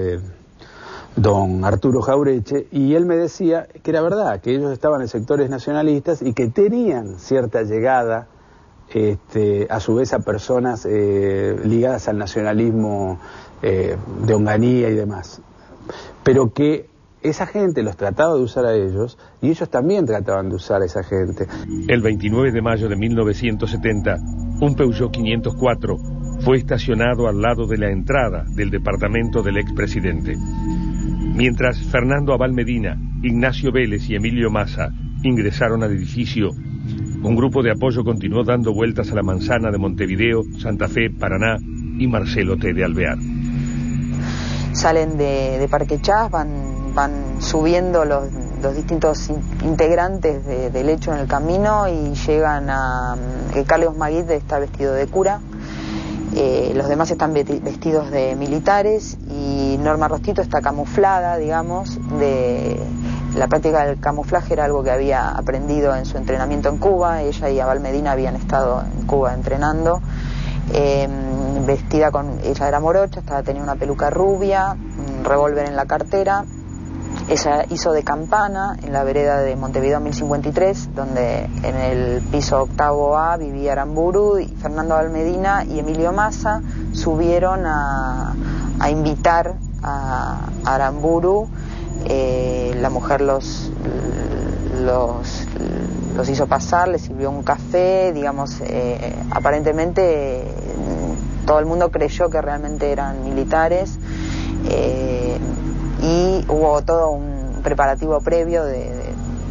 Speaker 11: don Arturo Jaureche, y él me decía que era verdad, que ellos estaban en sectores nacionalistas y que tenían cierta llegada a su vez a personas ligadas al nacionalismo de Onganía y demás, pero que esa gente los trataba de usar a ellos y ellos también trataban de usar a esa gente.
Speaker 3: El 29 de mayo de 1970, un Peugeot 504 fue estacionado al lado de la entrada del departamento del expresidente. Mientras Fernando Abal Medina, Ignacio Vélez y Emilio Massa ingresaron al edificio, un grupo de apoyo continuó dando vueltas a la manzana de Montevideo, Santa Fe, Paraná y Marcelo T. de Alvear.
Speaker 6: Salen de Parque Chas, van subiendo los distintos integrantes del hecho en el camino y llegan a que Carlos Maguid está vestido de cura, los demás están vestidos de militares y Norma Rostito está camuflada, digamos, la práctica del camuflaje era algo que había aprendido en su entrenamiento en Cuba. Ella y Abal Medina habían estado en Cuba entrenando. Ella era morocha, tenía una peluca rubia, un revólver en la cartera. Ella hizo de campana en la vereda de Montevideo 1053, donde en el piso 8A vivía Aramburu, y Fernando Abal Medina y Emilio Massa subieron a invitar a Aramburu. La mujer los hizo pasar, les sirvió un café, digamos, aparentemente todo el mundo creyó que realmente eran militares. Y hubo todo un preparativo previo de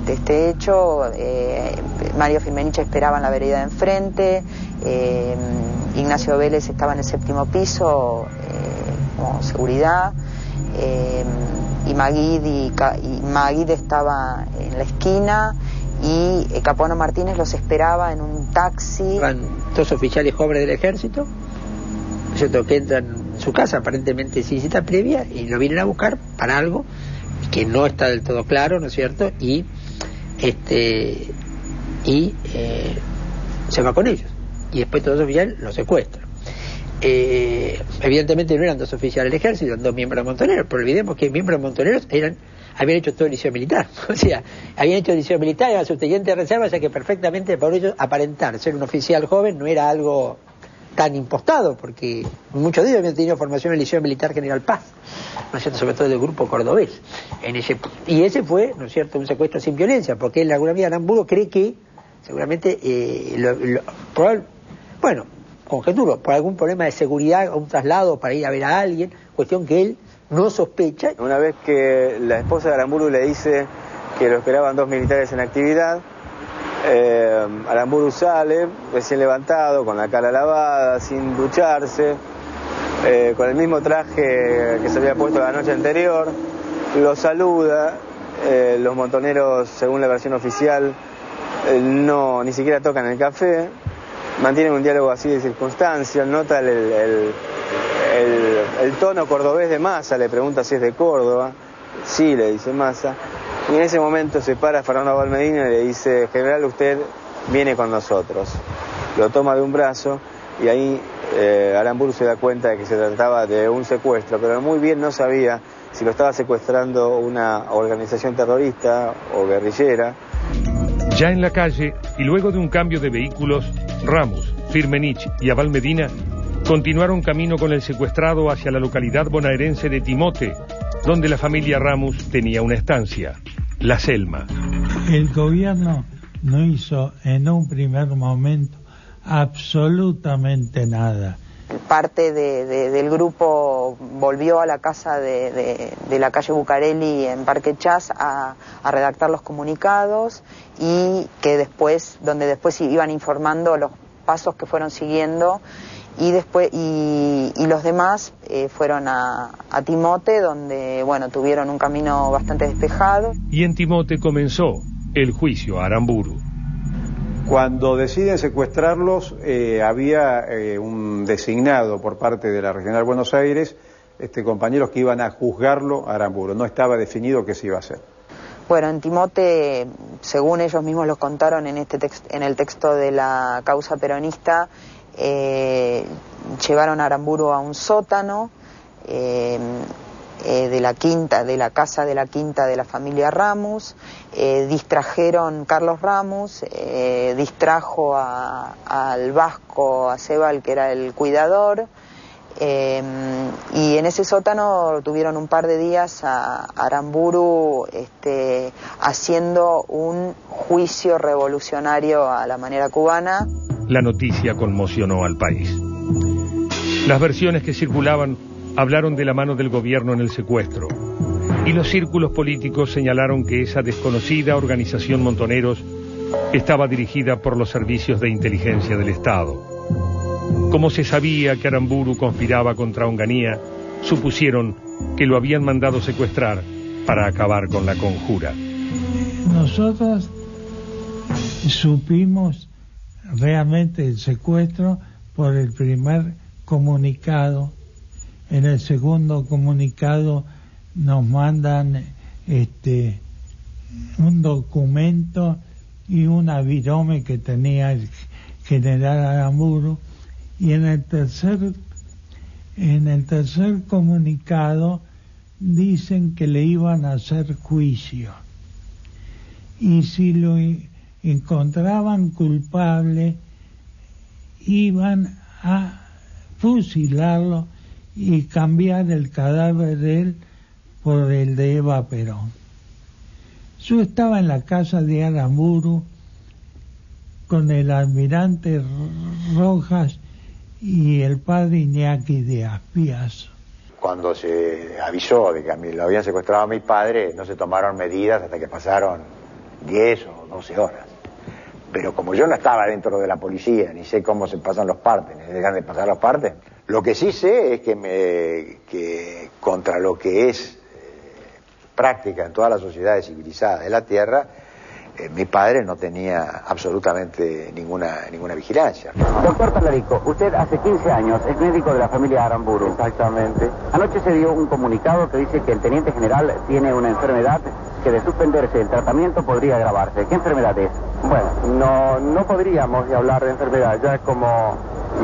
Speaker 6: este hecho. Mario Firmenich esperaba en la vereda de enfrente, Ignacio Vélez estaba en el 7º piso como seguridad, y Maguid estaba en la esquina y Capuano Martínez los esperaba en un taxi.
Speaker 8: Van 2 oficiales jóvenes del ejército, ¿cierto?, que entran en su casa aparentemente sin cita previa y lo vienen a buscar para algo que no está del todo claro, ¿no es cierto? Y se va con ellos y después todos los oficiales los secuestran. Evidentemente no eran 2 oficiales del ejército, eran 2 miembros de Montoneros, pero olvidemos que miembros de Montoneros habían hecho todo el liceo militar, o sea, habían hecho el liceo militar, eran subteniente de reserva, o sea que perfectamente por ellos aparentar ser un oficial joven no era algo tan impostado, porque muchos de ellos habían tenido formación en el Liceo Militar General Paz, ¿no es cierto?, sobre todo del grupo cordobés. Y ese fue, ¿no es cierto?, un secuestro sin violencia, porque él, de alguna manera, Aramburu cree que, seguramente, conjeturo, por algún problema de seguridad, o un traslado para ir a ver a alguien, cuestión que él no sospecha.
Speaker 12: Una vez que la esposa de Aramburu le dice que lo esperaban 2 militares en actividad, Aramburu sale, recién levantado, con la cara lavada, sin ducharse, con el mismo traje que se había puesto la noche anterior, lo saluda, los montoneros, según la versión oficial, ni siquiera tocan el café, mantienen un diálogo así de circunstancia, nota el tono cordobés de Massa, le pregunta si es de Córdoba, sí, le dice Massa. Y en ese momento se para Fernando Valmedina y le dice: general, usted viene con nosotros. Lo toma de un brazo y ahí Aramburu se da cuenta de que se trataba de un secuestro, pero muy bien no sabía si lo estaba secuestrando una organización terrorista o guerrillera.
Speaker 3: Ya en la calle, y luego de un cambio de vehículos, Ramos, Firmenich y Abal Medina continuaron camino con el secuestrado hacia la localidad bonaerense de Timote, donde la familia Ramos tenía una estancia, La Selma.
Speaker 4: El gobierno no hizo en un primer momento absolutamente nada.
Speaker 6: Parte del grupo volvió a la casa de la calle Bucareli en Parque Chas a redactar los comunicados, y donde después iban informando los pasos que fueron siguiendo, y después los demás fueron a Timote, donde tuvieron un camino bastante despejado.
Speaker 3: Y en Timote comenzó el juicio a Aramburu.
Speaker 5: Cuando deciden secuestrarlos, había un designado por parte de la Regional Buenos Aires, compañeros que iban a juzgarlo a Aramburu. No estaba definido qué se iba a hacer.
Speaker 6: Bueno, en Timote, según ellos mismos los contaron en el texto de la causa peronista, llevaron a Aramburu a un sótano de la casa de la quinta de la familia Ramos, distrajeron Carlos Ramos, distrajo al vasco, a Sebal, que era el cuidador, y en ese sótano tuvieron un par de días a Aramburu haciendo un juicio revolucionario a la manera cubana.
Speaker 3: La noticia conmocionó al país. Las versiones que circulaban hablaron de la mano del gobierno en el secuestro, y los círculos políticos señalaron que esa desconocida organización Montoneros estaba dirigida por los servicios de inteligencia del Estado. Como se sabía que Aramburu conspiraba contra Onganía, supusieron que lo habían mandado secuestrar para acabar con la conjura.
Speaker 4: Nosotros supimos realmente el secuestro por el primer comunicado. En el segundo comunicado nos mandan un documento y un avirome que tenía el general Aramburu, y en el tercer comunicado dicen que le iban a hacer juicio, y si lo encontraban culpable iban a fusilarlo y cambiar el cadáver de él por el de Eva Perón. Yo estaba en la casa de Aramburu con el almirante Rojas y el padre Iñaki de Aspiazo.
Speaker 7: Cuando se avisó de que lo habían secuestrado a mi padre, no se tomaron medidas hasta que pasaron 10 o 12 horas. Pero como yo no estaba dentro de la policía, ni sé cómo se pasan los partes, ni dejan de pasar los partes, lo que sí sé es que contra lo que es práctica en todas las sociedades civilizadas de la Tierra, mi padre no tenía absolutamente ninguna vigilancia.
Speaker 14: Doctor Talarico, usted hace 15 años es médico de la familia Aramburu.
Speaker 7: Exactamente.
Speaker 14: Anoche se dio un comunicado que dice que el teniente general tiene una enfermedad que de suspenderse el tratamiento podría agravarse. ¿Qué enfermedad es?
Speaker 15: Bueno, no podríamos hablar de enfermedad, ya como,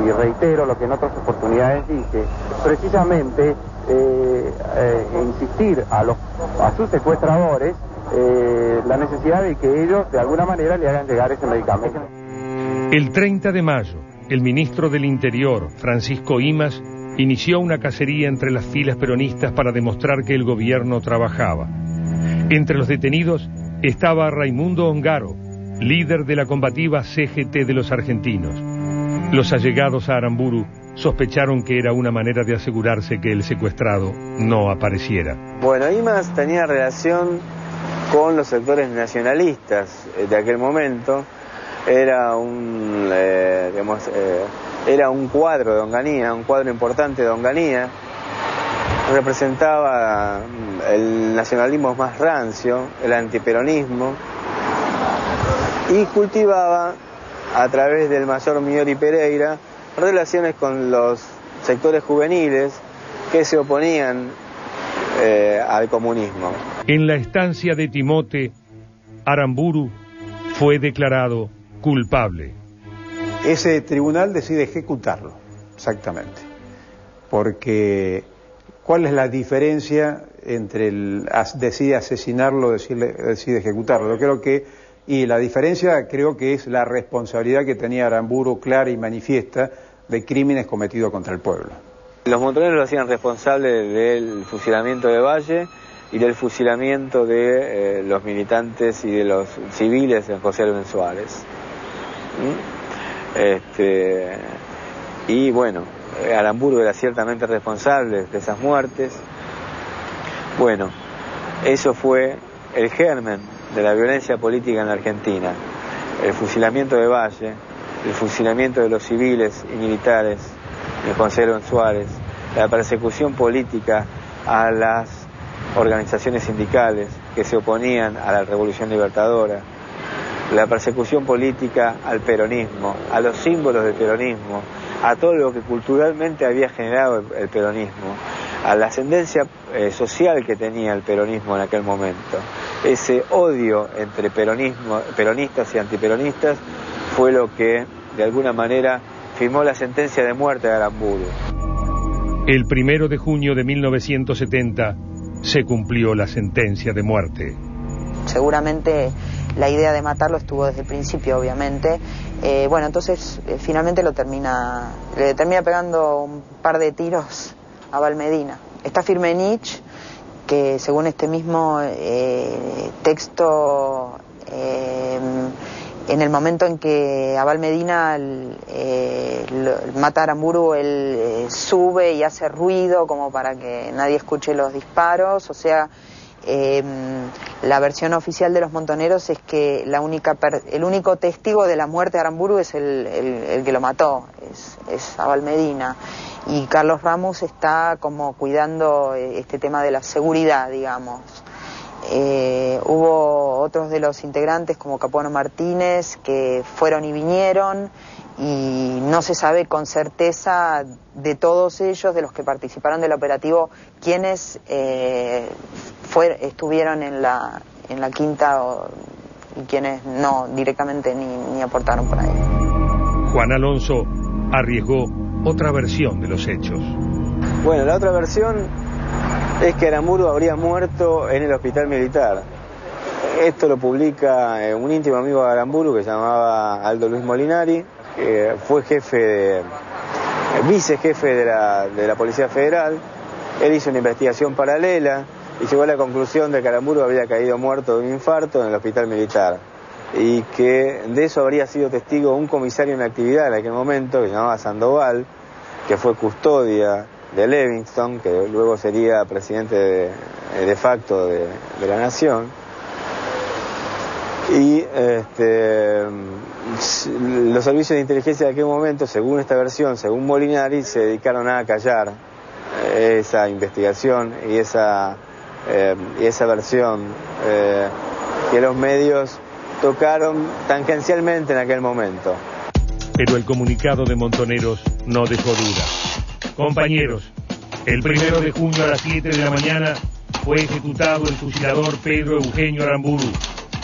Speaker 15: y reitero lo que en otras oportunidades dije, precisamente insistir a sus secuestradores la necesidad de que ellos de alguna manera le hagan llegar ese medicamento.
Speaker 3: El 30 de mayo, el ministro del Interior, Francisco Imaz, inició una cacería entre las filas peronistas para demostrar que el gobierno trabajaba. Entre los detenidos estaba Raimundo Ongaro, líder de la combativa CGT de los argentinos. Los allegados a Aramburu sospecharon que era una manera de asegurarse que el secuestrado no apareciera.
Speaker 12: Bueno, Imaz tenía relación con los sectores nacionalistas de aquel momento. Era un cuadro de Onganía, un cuadro importante de Onganía. Representaba el nacionalismo más rancio, el antiperonismo, y cultivaba, a través del mayor Miori Pereira, relaciones con los sectores juveniles que se oponían al comunismo.
Speaker 3: En la estancia de Timote, Aramburu fue declarado culpable.
Speaker 5: Ese tribunal decide ejecutarlo, exactamente. Porque, ¿cuál es la diferencia entre decide asesinarlo, decide ejecutarlo? Yo creo que, y la diferencia creo que es la responsabilidad que tenía Aramburu clara y manifiesta de crímenes cometidos contra el pueblo.
Speaker 12: Los montoneros lo hacían responsable del fusilamiento de Valle y del fusilamiento de los militantes y de los civiles de José Luis Suárez. Y bueno, Aramburu era ciertamente responsable de esas muertes. Bueno, eso fue el germen de la violencia política en la Argentina. El fusilamiento de Valle, el fusilamiento de los civiles y militares de José Luis Suárez, la persecución política a las organizaciones sindicales que se oponían a la Revolución Libertadora, la persecución política al peronismo, a los símbolos del peronismo, a todo lo que culturalmente había generado el peronismo, a la ascendencia social que tenía el peronismo en aquel momento. Ese odio entre peronistas y antiperonistas fue lo que, de alguna manera, firmó la sentencia de muerte de Aramburu.
Speaker 3: El 1 de junio de 1970 se cumplió la sentencia de muerte.
Speaker 6: Seguramente la idea de matarlo estuvo desde el principio, obviamente. Entonces finalmente le termina pegando un par de tiros a Valmedina. Está Firmenich, que según este mismo texto, en el momento en que a Valmedina mata a Aramburu, él sube y hace ruido como para que nadie escuche los disparos. O sea, la versión oficial de los montoneros es que el único testigo de la muerte de Aramburu es el que lo mató, es a Valmedina. Y Carlos Ramos está como cuidando este tema de la seguridad, digamos. Hubo otros de los integrantes como Capuano Martínez que fueron y vinieron, y no se sabe con certeza de todos ellos, de los que participaron del operativo, quiénes estuvieron en la quinta y quienes no directamente ni aportaron por ahí.
Speaker 3: Juan Alonso arriesgó otra versión de los hechos.
Speaker 12: Bueno, la otra versión es que Aramburu habría muerto en el hospital militar. Esto lo publica un íntimo amigo de Aramburu que se llamaba Aldo Luis Molinari, que fue vicejefe de la Policía Federal. Él hizo una investigación paralela y llegó a la conclusión de que Aramburu había caído muerto de un infarto en el hospital militar, y que de eso habría sido testigo un comisario en actividad en aquel momento que se llamaba Sandoval, que fue custodia de Livingston, que luego sería presidente de facto de la nación. Y los servicios de inteligencia de aquel momento, según esta versión, según Molinari, se dedicaron a callar esa investigación y esa versión que los medios tocaron tangencialmente en aquel momento.
Speaker 3: Pero el comunicado de Montoneros no dejó duda. Compañeros, el 1 de junio a las 7 de la mañana fue ejecutado el fusilador Pedro Eugenio Aramburu,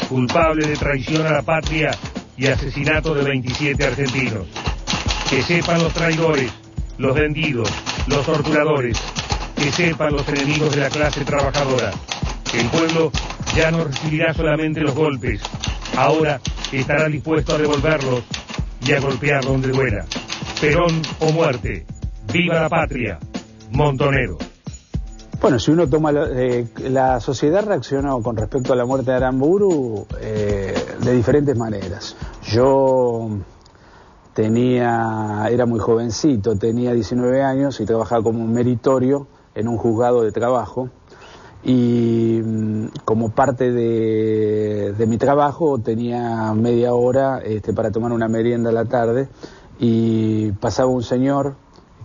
Speaker 3: culpable de traición a la patria y asesinato de 27 argentinos. Que sepan los traidores, los vendidos, los torturadores, que sepan los enemigos de la clase trabajadora, que el pueblo ya no recibirá solamente los golpes, ahora estará dispuesto a devolverlos y a golpear donde duela. Perón o muerte. ¡Viva la patria! Montonero.
Speaker 11: Bueno, si uno toma la sociedad reaccionó con respecto a la muerte de Aramburu de diferentes maneras. Yo era muy jovencito, tenía 19 años y trabajaba como un meritorio en un juzgado de trabajo, y como parte de mi trabajo tenía media hora para tomar una merienda a la tarde, y pasaba un señor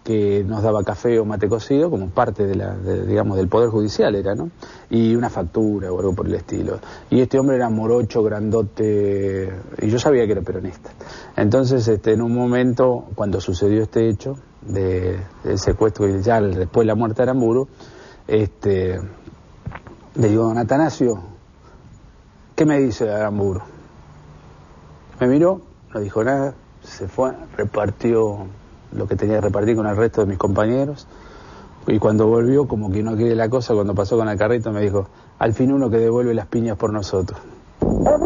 Speaker 11: que nos daba café o mate cocido como parte digamos, del Poder Judicial era, ¿no? Y una factura o algo por el estilo. Y este hombre era morocho, grandote, y yo sabía que era peronista. Entonces, en un momento, cuando sucedió este hecho del secuestro y ya después de la muerte de Aramburu, le digo: don Atanasio, ¿qué me dice de Aramburu? Me miró, no dijo nada, se fue, repartió lo que tenía que repartir con el resto de mis compañeros, y cuando volvió, como que no quiere la cosa, cuando pasó con el carrito me dijo: al fin uno que devuelve las piñas por nosotros.
Speaker 16: Los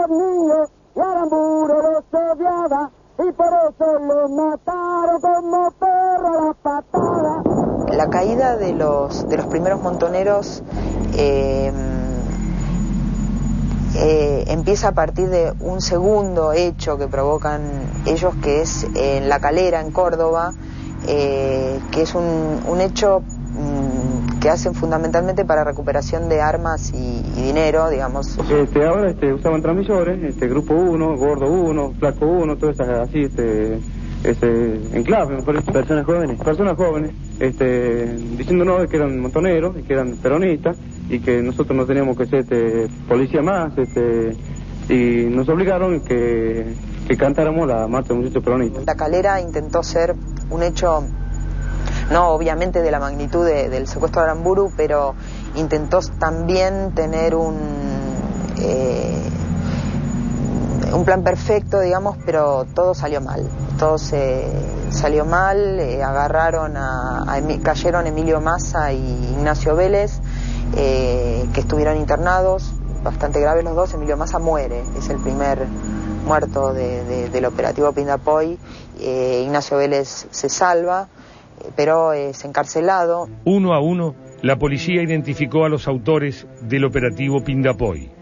Speaker 16: niños y Aramburu los odiaba, y por eso los mataron como perro a la patada.
Speaker 6: La caída de los primeros montoneros empieza a partir de un segundo hecho que provocan ellos, que es en La Calera, en Córdoba, que es un hecho que hacen fundamentalmente para recuperación de armas y dinero, digamos.
Speaker 15: Ahora usaban transmisores, grupo 1, gordo 1, flaco 1, todas esas así, enclave, personas jóvenes, diciéndonos que eran montoneros y que eran peronistas, y que nosotros no teníamos que ser policía más, y nos obligaron que cantáramos la marcha de muchachos peronistas.
Speaker 6: La Calera intentó ser un hecho, no obviamente de la magnitud del secuestro de Aramburu, pero intentó también tener un plan perfecto, digamos, pero todo salió mal. Todo salió mal, cayeron Emilio Massa y Ignacio Vélez, que estuvieron internados, bastante graves los dos. Emilio Massa muere, es el primer muerto del operativo Pindapoy. Ignacio Vélez se salva, pero es encarcelado.
Speaker 3: Uno a uno, la policía identificó a los autores del operativo Pindapoy.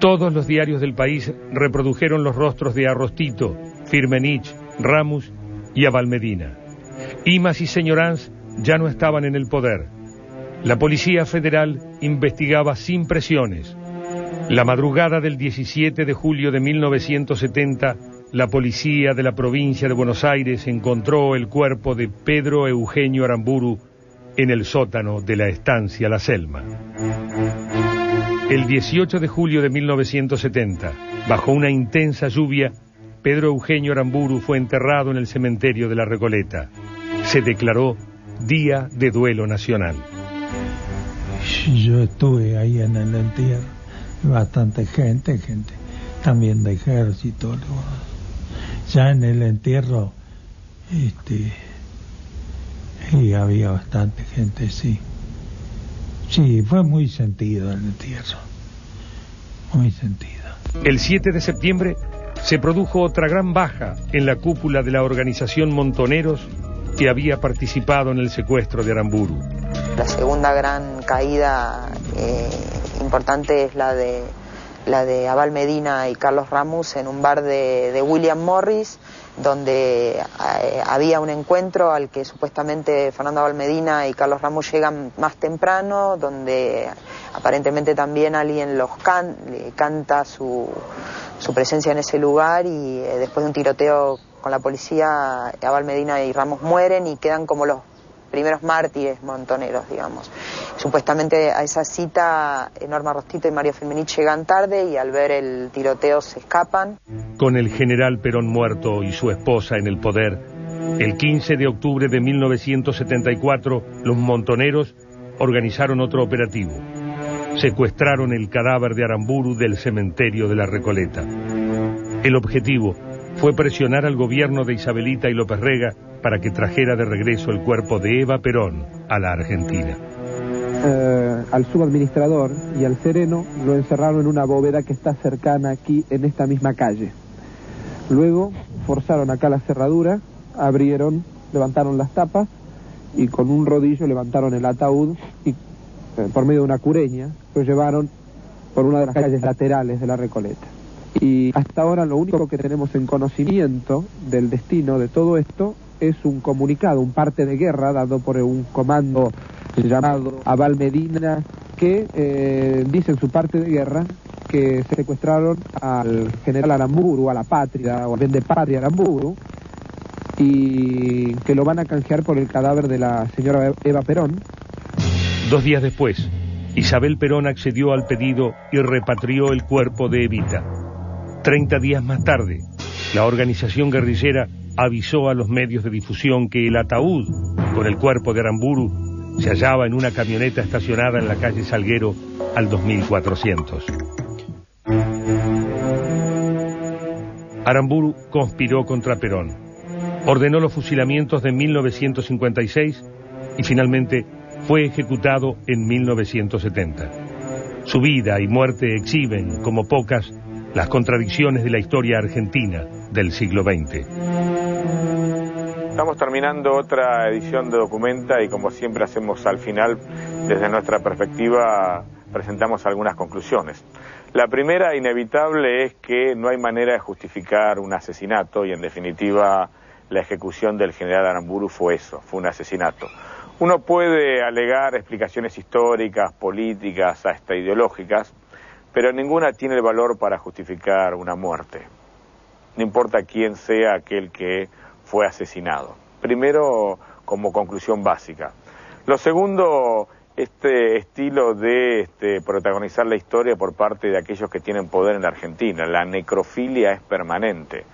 Speaker 3: Todos los diarios del país reprodujeron los rostros de Arrostito, Firmenich, Ramos y Abal Medina. Imaz y Señoranz ya no estaban en el poder. La Policía Federal investigaba sin presiones. La madrugada del 17 de julio de 1970, la policía de la provincia de Buenos Aires encontró el cuerpo de Pedro Eugenio Aramburu en el sótano de la estancia La Selma. El 18 de julio de 1970, bajo una intensa lluvia, Pedro Eugenio Aramburu fue enterrado en el cementerio de La Recoleta. Se declaró Día de Duelo Nacional.
Speaker 4: Yo estuve ahí en el entierro, bastante gente también de ejército. Ya en el entierro y había bastante gente, sí. Sí, fue muy sentido el entierro, muy sentido.
Speaker 3: El 7 de septiembre se produjo otra gran baja en la cúpula de la organización Montoneros que había participado en el secuestro de Aramburu.
Speaker 6: La segunda gran caída importante es la de Abal Medina y Carlos Ramos en un bar de William Morris, donde había un encuentro al que supuestamente Fernando Abal Medina y Carlos Ramos llegan más temprano, donde aparentemente también alguien le canta su presencia en ese lugar, y después de un tiroteo con la policía, Abal Medina y Ramos mueren y quedan como los primeros mártires montoneros, digamos. Supuestamente a esa cita Norma Arrostito y Mario Firmenich llegan tarde y al ver el tiroteo se escapan.
Speaker 3: Con el general Perón muerto y su esposa en el poder, el 15 de octubre de 1974, los montoneros organizaron otro operativo. Secuestraron el cadáver de Aramburu del cementerio de La Recoleta. El objetivo fue presionar al gobierno de Isabelita y López Rega para que trajera de regreso el cuerpo de Eva Perón a la Argentina.
Speaker 17: Al subadministrador y al sereno lo encerraron en una bóveda que está cercana aquí, en esta misma calle. Luego forzaron acá la cerradura, abrieron, levantaron las tapas y con un rodillo levantaron el ataúd y por medio de una cureña lo llevaron por una de las calles laterales de la Recoleta. Y hasta ahora lo único que tenemos en conocimiento del destino de todo esto es un comunicado, un parte de guerra dado por un comando llamado Abal Medina, que dice en su parte de guerra que se secuestraron al general Aramburu, a la patria, o al de patria Aramburu, y que lo van a canjear por el cadáver de la señora Eva Perón.
Speaker 3: 2 días después, Isabel Perón accedió al pedido y repatrió el cuerpo de Evita. 30 días más tarde, la organización guerrillera avisó a los medios de difusión que el ataúd con el cuerpo de Aramburu se hallaba en una camioneta estacionada en la calle Salguero al 2400. Aramburu conspiró contra Perón, ordenó los fusilamientos de 1956 y finalmente fue ejecutado en 1970. Su vida y muerte exhiben, como pocas, las contradicciones de la historia argentina del siglo XX.
Speaker 1: Estamos terminando otra edición de Documenta y como siempre hacemos al final, desde nuestra perspectiva, presentamos algunas conclusiones. La primera, inevitable, es que no hay manera de justificar un asesinato y en definitiva la ejecución del general Aramburu fue eso, fue un asesinato. Uno puede alegar explicaciones históricas, políticas, hasta ideológicas, pero ninguna tiene el valor para justificar una muerte. No importa quién sea aquel que fue asesinado. Primero, como conclusión básica. Lo segundo, este estilo de protagonizar la historia por parte de aquellos que tienen poder en la Argentina. La necrofilia es permanente.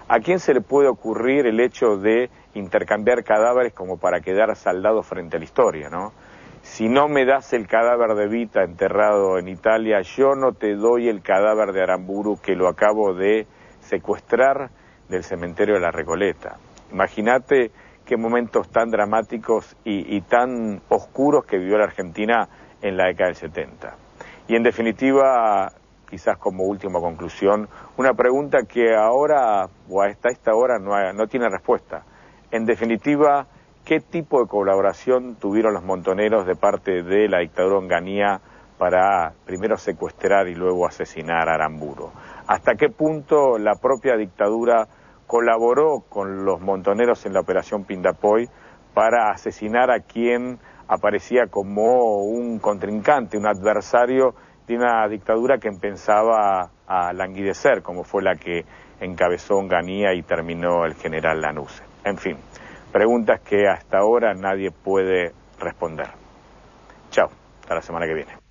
Speaker 1: ¿A quién se le puede ocurrir el hecho de intercambiar cadáveres como para quedar saldado frente a la historia, ¿no? Si no me das el cadáver de Evita enterrado en Italia, yo no te doy el cadáver de Aramburu que lo acabo de secuestrar del cementerio de la Recoleta. Imagínate qué momentos tan dramáticos y tan oscuros que vivió la Argentina en la década del 70. Y en definitiva, quizás como última conclusión, una pregunta que ahora o hasta esta hora no tiene respuesta. En definitiva, ¿qué tipo de colaboración tuvieron los montoneros de parte de la dictadura onganía para primero secuestrar y luego asesinar a Aramburu? ¿Hasta qué punto la propia dictadura colaboró con los montoneros en la operación Pindapoy para asesinar a quien aparecía como un contrincante, un adversario de una dictadura que empezaba a languidecer, como fue la que encabezó Onganía y terminó el general Lanusse? En fin, preguntas que hasta ahora nadie puede responder. Chao, hasta la semana que viene.